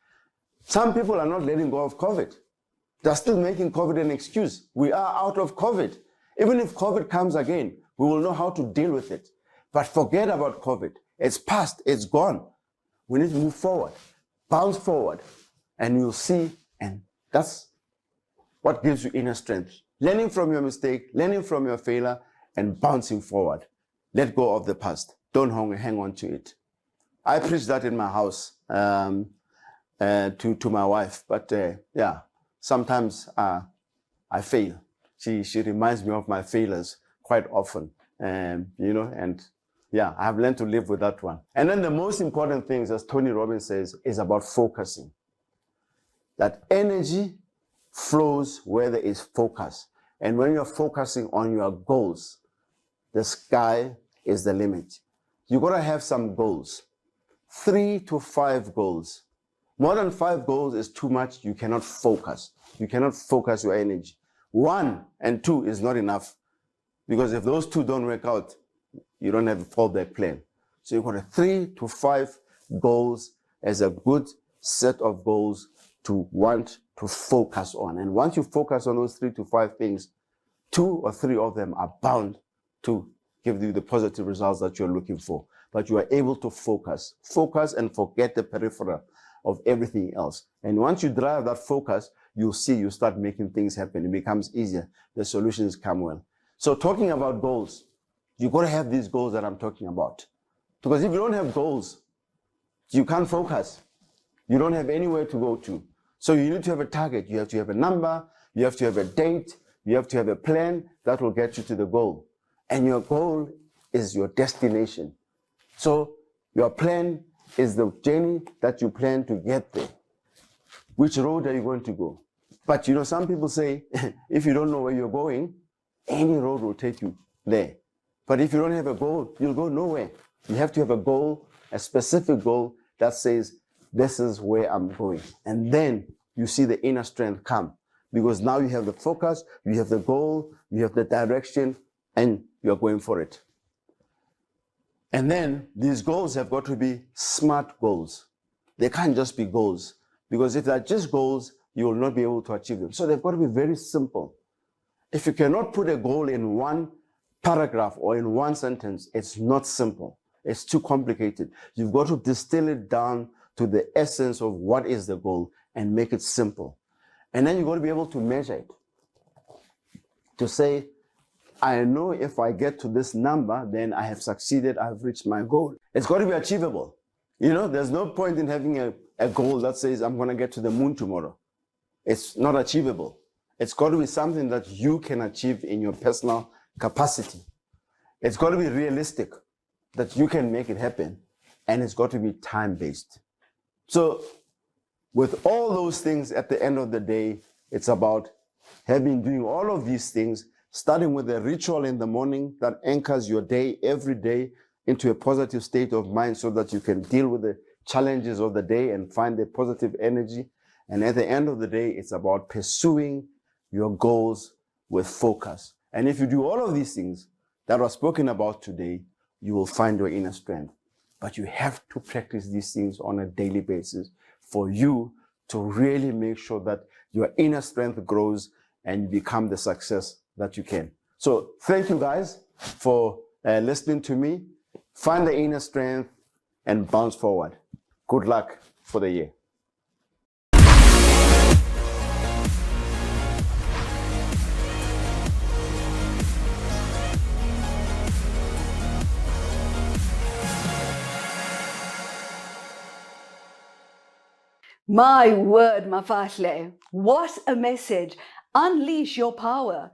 Some people are not letting go of COVID. They're still making COVID an excuse. We are out of COVID. Even if COVID comes again, we will know how to deal with it. But forget about COVID. It's past, it's gone. We need to move forward, bounce forward, and you'll see, and that's what gives you inner strength. Learning from your mistake, learning from your failure, and bouncing forward. Let go of the past. Don't hang on to it. I preach that in my house to my wife, but yeah, sometimes I fail. She reminds me of my failures quite often, and yeah, I have learned to live with that one. And then the most important thing, as Tony Robbins says, is about focusing. That energy flows where there is focus. And when you're focusing on your goals, the sky is the limit. You gotta have some goals. 3 to 5 goals. More than 5 goals is too much. You cannot focus. You cannot focus your energy. 1 and 2 is not enough. Because if those 2 don't work out, you don't have a fallback plan. So you've got 3 to 5 goals as a good set of goals to want to focus on. And once you focus on those 3 to 5 things, 2 or 3 of them are bound to give you the positive results that you're looking for. But you are able to focus and forget the peripheral of everything else. And once you drive that focus, you'll see you start making things happen. It becomes easier. The solutions come well. So talking about goals, you've got to have these goals that I'm talking about. Because if you don't have goals, you can't focus. You don't have anywhere to go to. So you need to have a target. You have to have a number. You have to have a date. You have to have a plan that will get you to the goal. And your goal is your destination. So your plan is the journey that you plan to get there. Which road are you going to go? But you know, some people say, if you don't know where you're going, any road will take you there. But if you don't have a goal, you'll go nowhere. You have to have a goal, a specific goal that says, this is where I'm going. And then you see the inner strength come. Because now you have the focus, you have the goal, you have the direction, and you're going for it. And then these goals have got to be smart goals. They can't just be goals. Because if they're just goals, you will not be able to achieve them. So they've got to be very simple. If you cannot put a goal in one paragraph or in one sentence, it's not simple. It's too complicated. You've got to distill it down to the essence of what is the goal and make it simple. And then you've got to be able to measure it. To say, I know if I get to this number, then I have succeeded, I've reached my goal. It's got to be achievable. You know, there's no point in having a goal that says, I'm going to get to the moon tomorrow. It's not achievable. It's got to be something that you can achieve in your personal capacity. It's got to be realistic, that you can make it happen, and it's got to be time-based. So with all those things at the end of the day, it's about doing all of these things, starting with a ritual in the morning that anchors your day every day into a positive state of mind so that you can deal with the challenges of the day and find the positive energy. And at the end of the day, it's about pursuing your goals with focus. And if you do all of these things that were spoken about today, you will find your inner strength. But you have to practice these things on a daily basis for you to really make sure that your inner strength grows and you become the success that you can. So thank you guys for listening to me. Find the inner strength and bounce forward. Good luck for the year. My word, Mafahle. What a message. Unleash your power.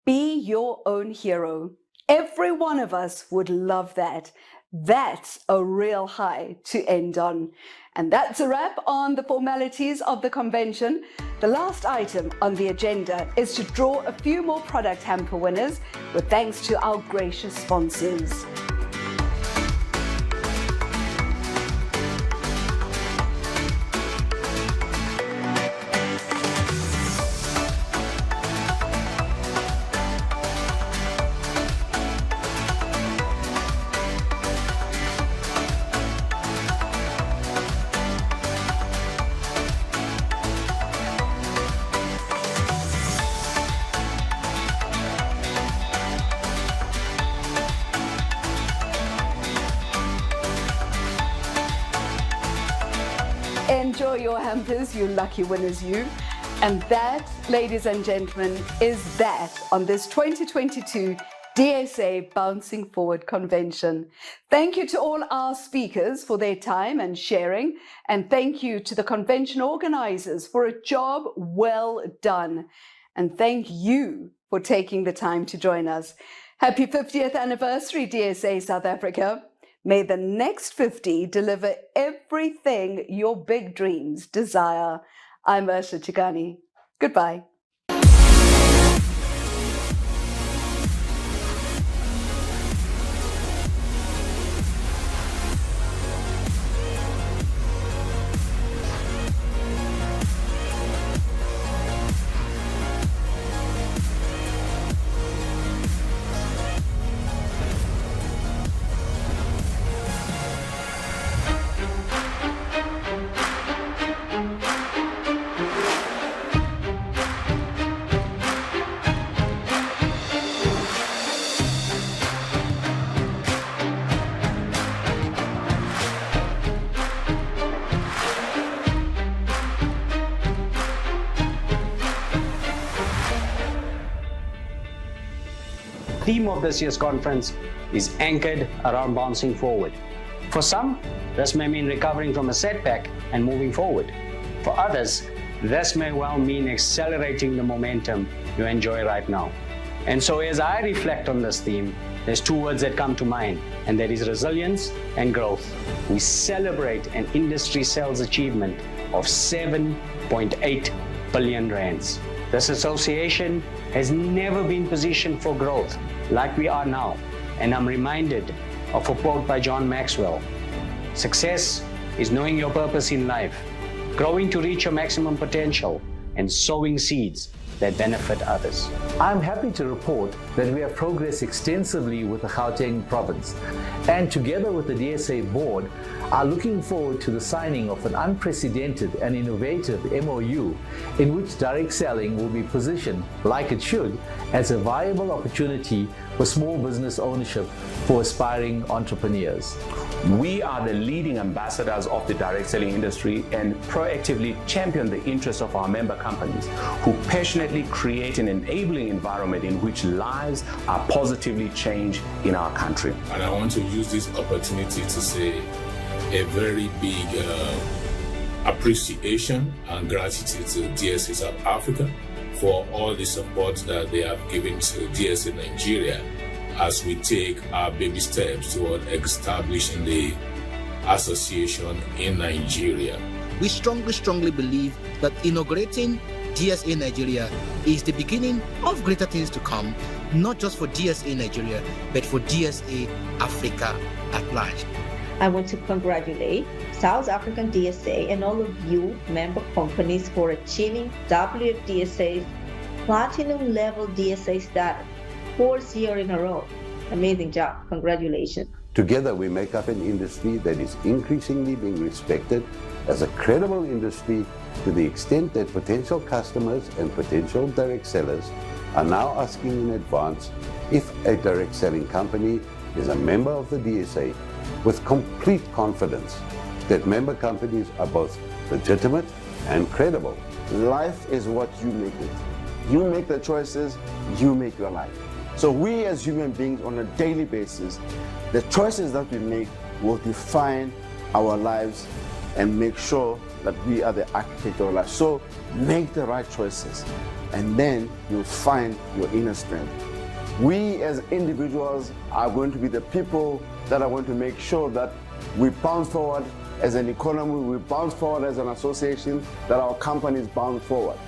Be your own hero. Every one of us would love that. That's a real high to end on. And that's a wrap on the formalities of the convention. The last item on the agenda is to draw a few more product hamper winners with thanks to our gracious sponsors. Enjoy your hampers, you lucky winners, you. And that, ladies and gentlemen, is that on this 2022 DSA Bouncing Forward Convention. Thank you to all our speakers for their time and sharing, and thank you to the convention organizers for a job well done. And thank you for taking the time to join us. Happy 50th anniversary, DSA South Africa. May the next 50 deliver everything your big dreams desire. I'm Ursula Chigani. Goodbye. theme of this year's conference is anchored around bouncing forward. For some, this may mean recovering from a setback and moving forward. For others, this may well mean accelerating the momentum you enjoy right now. And so as I reflect on this theme, there's two words that come to mind, and that is resilience and growth. We celebrate an industry sales achievement of 7.8 billion rands. This association has never been positioned for growth like we are now. And I'm reminded of a quote by John Maxwell. Success is knowing your purpose in life, growing to reach your maximum potential, and sowing seeds that benefit others. I'm happy to report that we have progressed extensively with the Gauteng province, and together with the DSA board are looking forward to the signing of an unprecedented and innovative MOU in which direct selling will be positioned, like it should, as a viable opportunity for small business ownership for aspiring entrepreneurs. We are the leading ambassadors of the direct selling industry and proactively champion the interests of our member companies who passionately create an enabling environment in which lives are positively changed in our country. And I want to use this opportunity to say a very big appreciation and gratitude to DSA South Africa for all the support that they have given to DSA Nigeria as we take our baby steps toward establishing the association in Nigeria. We strongly believe that inaugurating DSA Nigeria is the beginning of greater things to come, not just for DSA Nigeria, but for DSA Africa at large. I want to congratulate South African DSA and all of you member companies for achieving WFDSA's platinum level DSA status 4th year in a row. Amazing job. Congratulations. Together we make up an industry that is increasingly being respected as a credible industry to the extent that potential customers and potential direct sellers are now asking in advance if a direct selling company is a member of the DSA, with complete confidence that member companies are both legitimate and credible. Life is what you make it. You make the choices, you make your life. So we as human beings on a daily basis, the choices that we make will define our lives and make sure that we are the architect of life. So make the right choices and then you'll find your inner strength. We as individuals are going to be the people that are going to make sure that we bounce forward as an economy, we bounce forward as an association, that our companies bounce forward.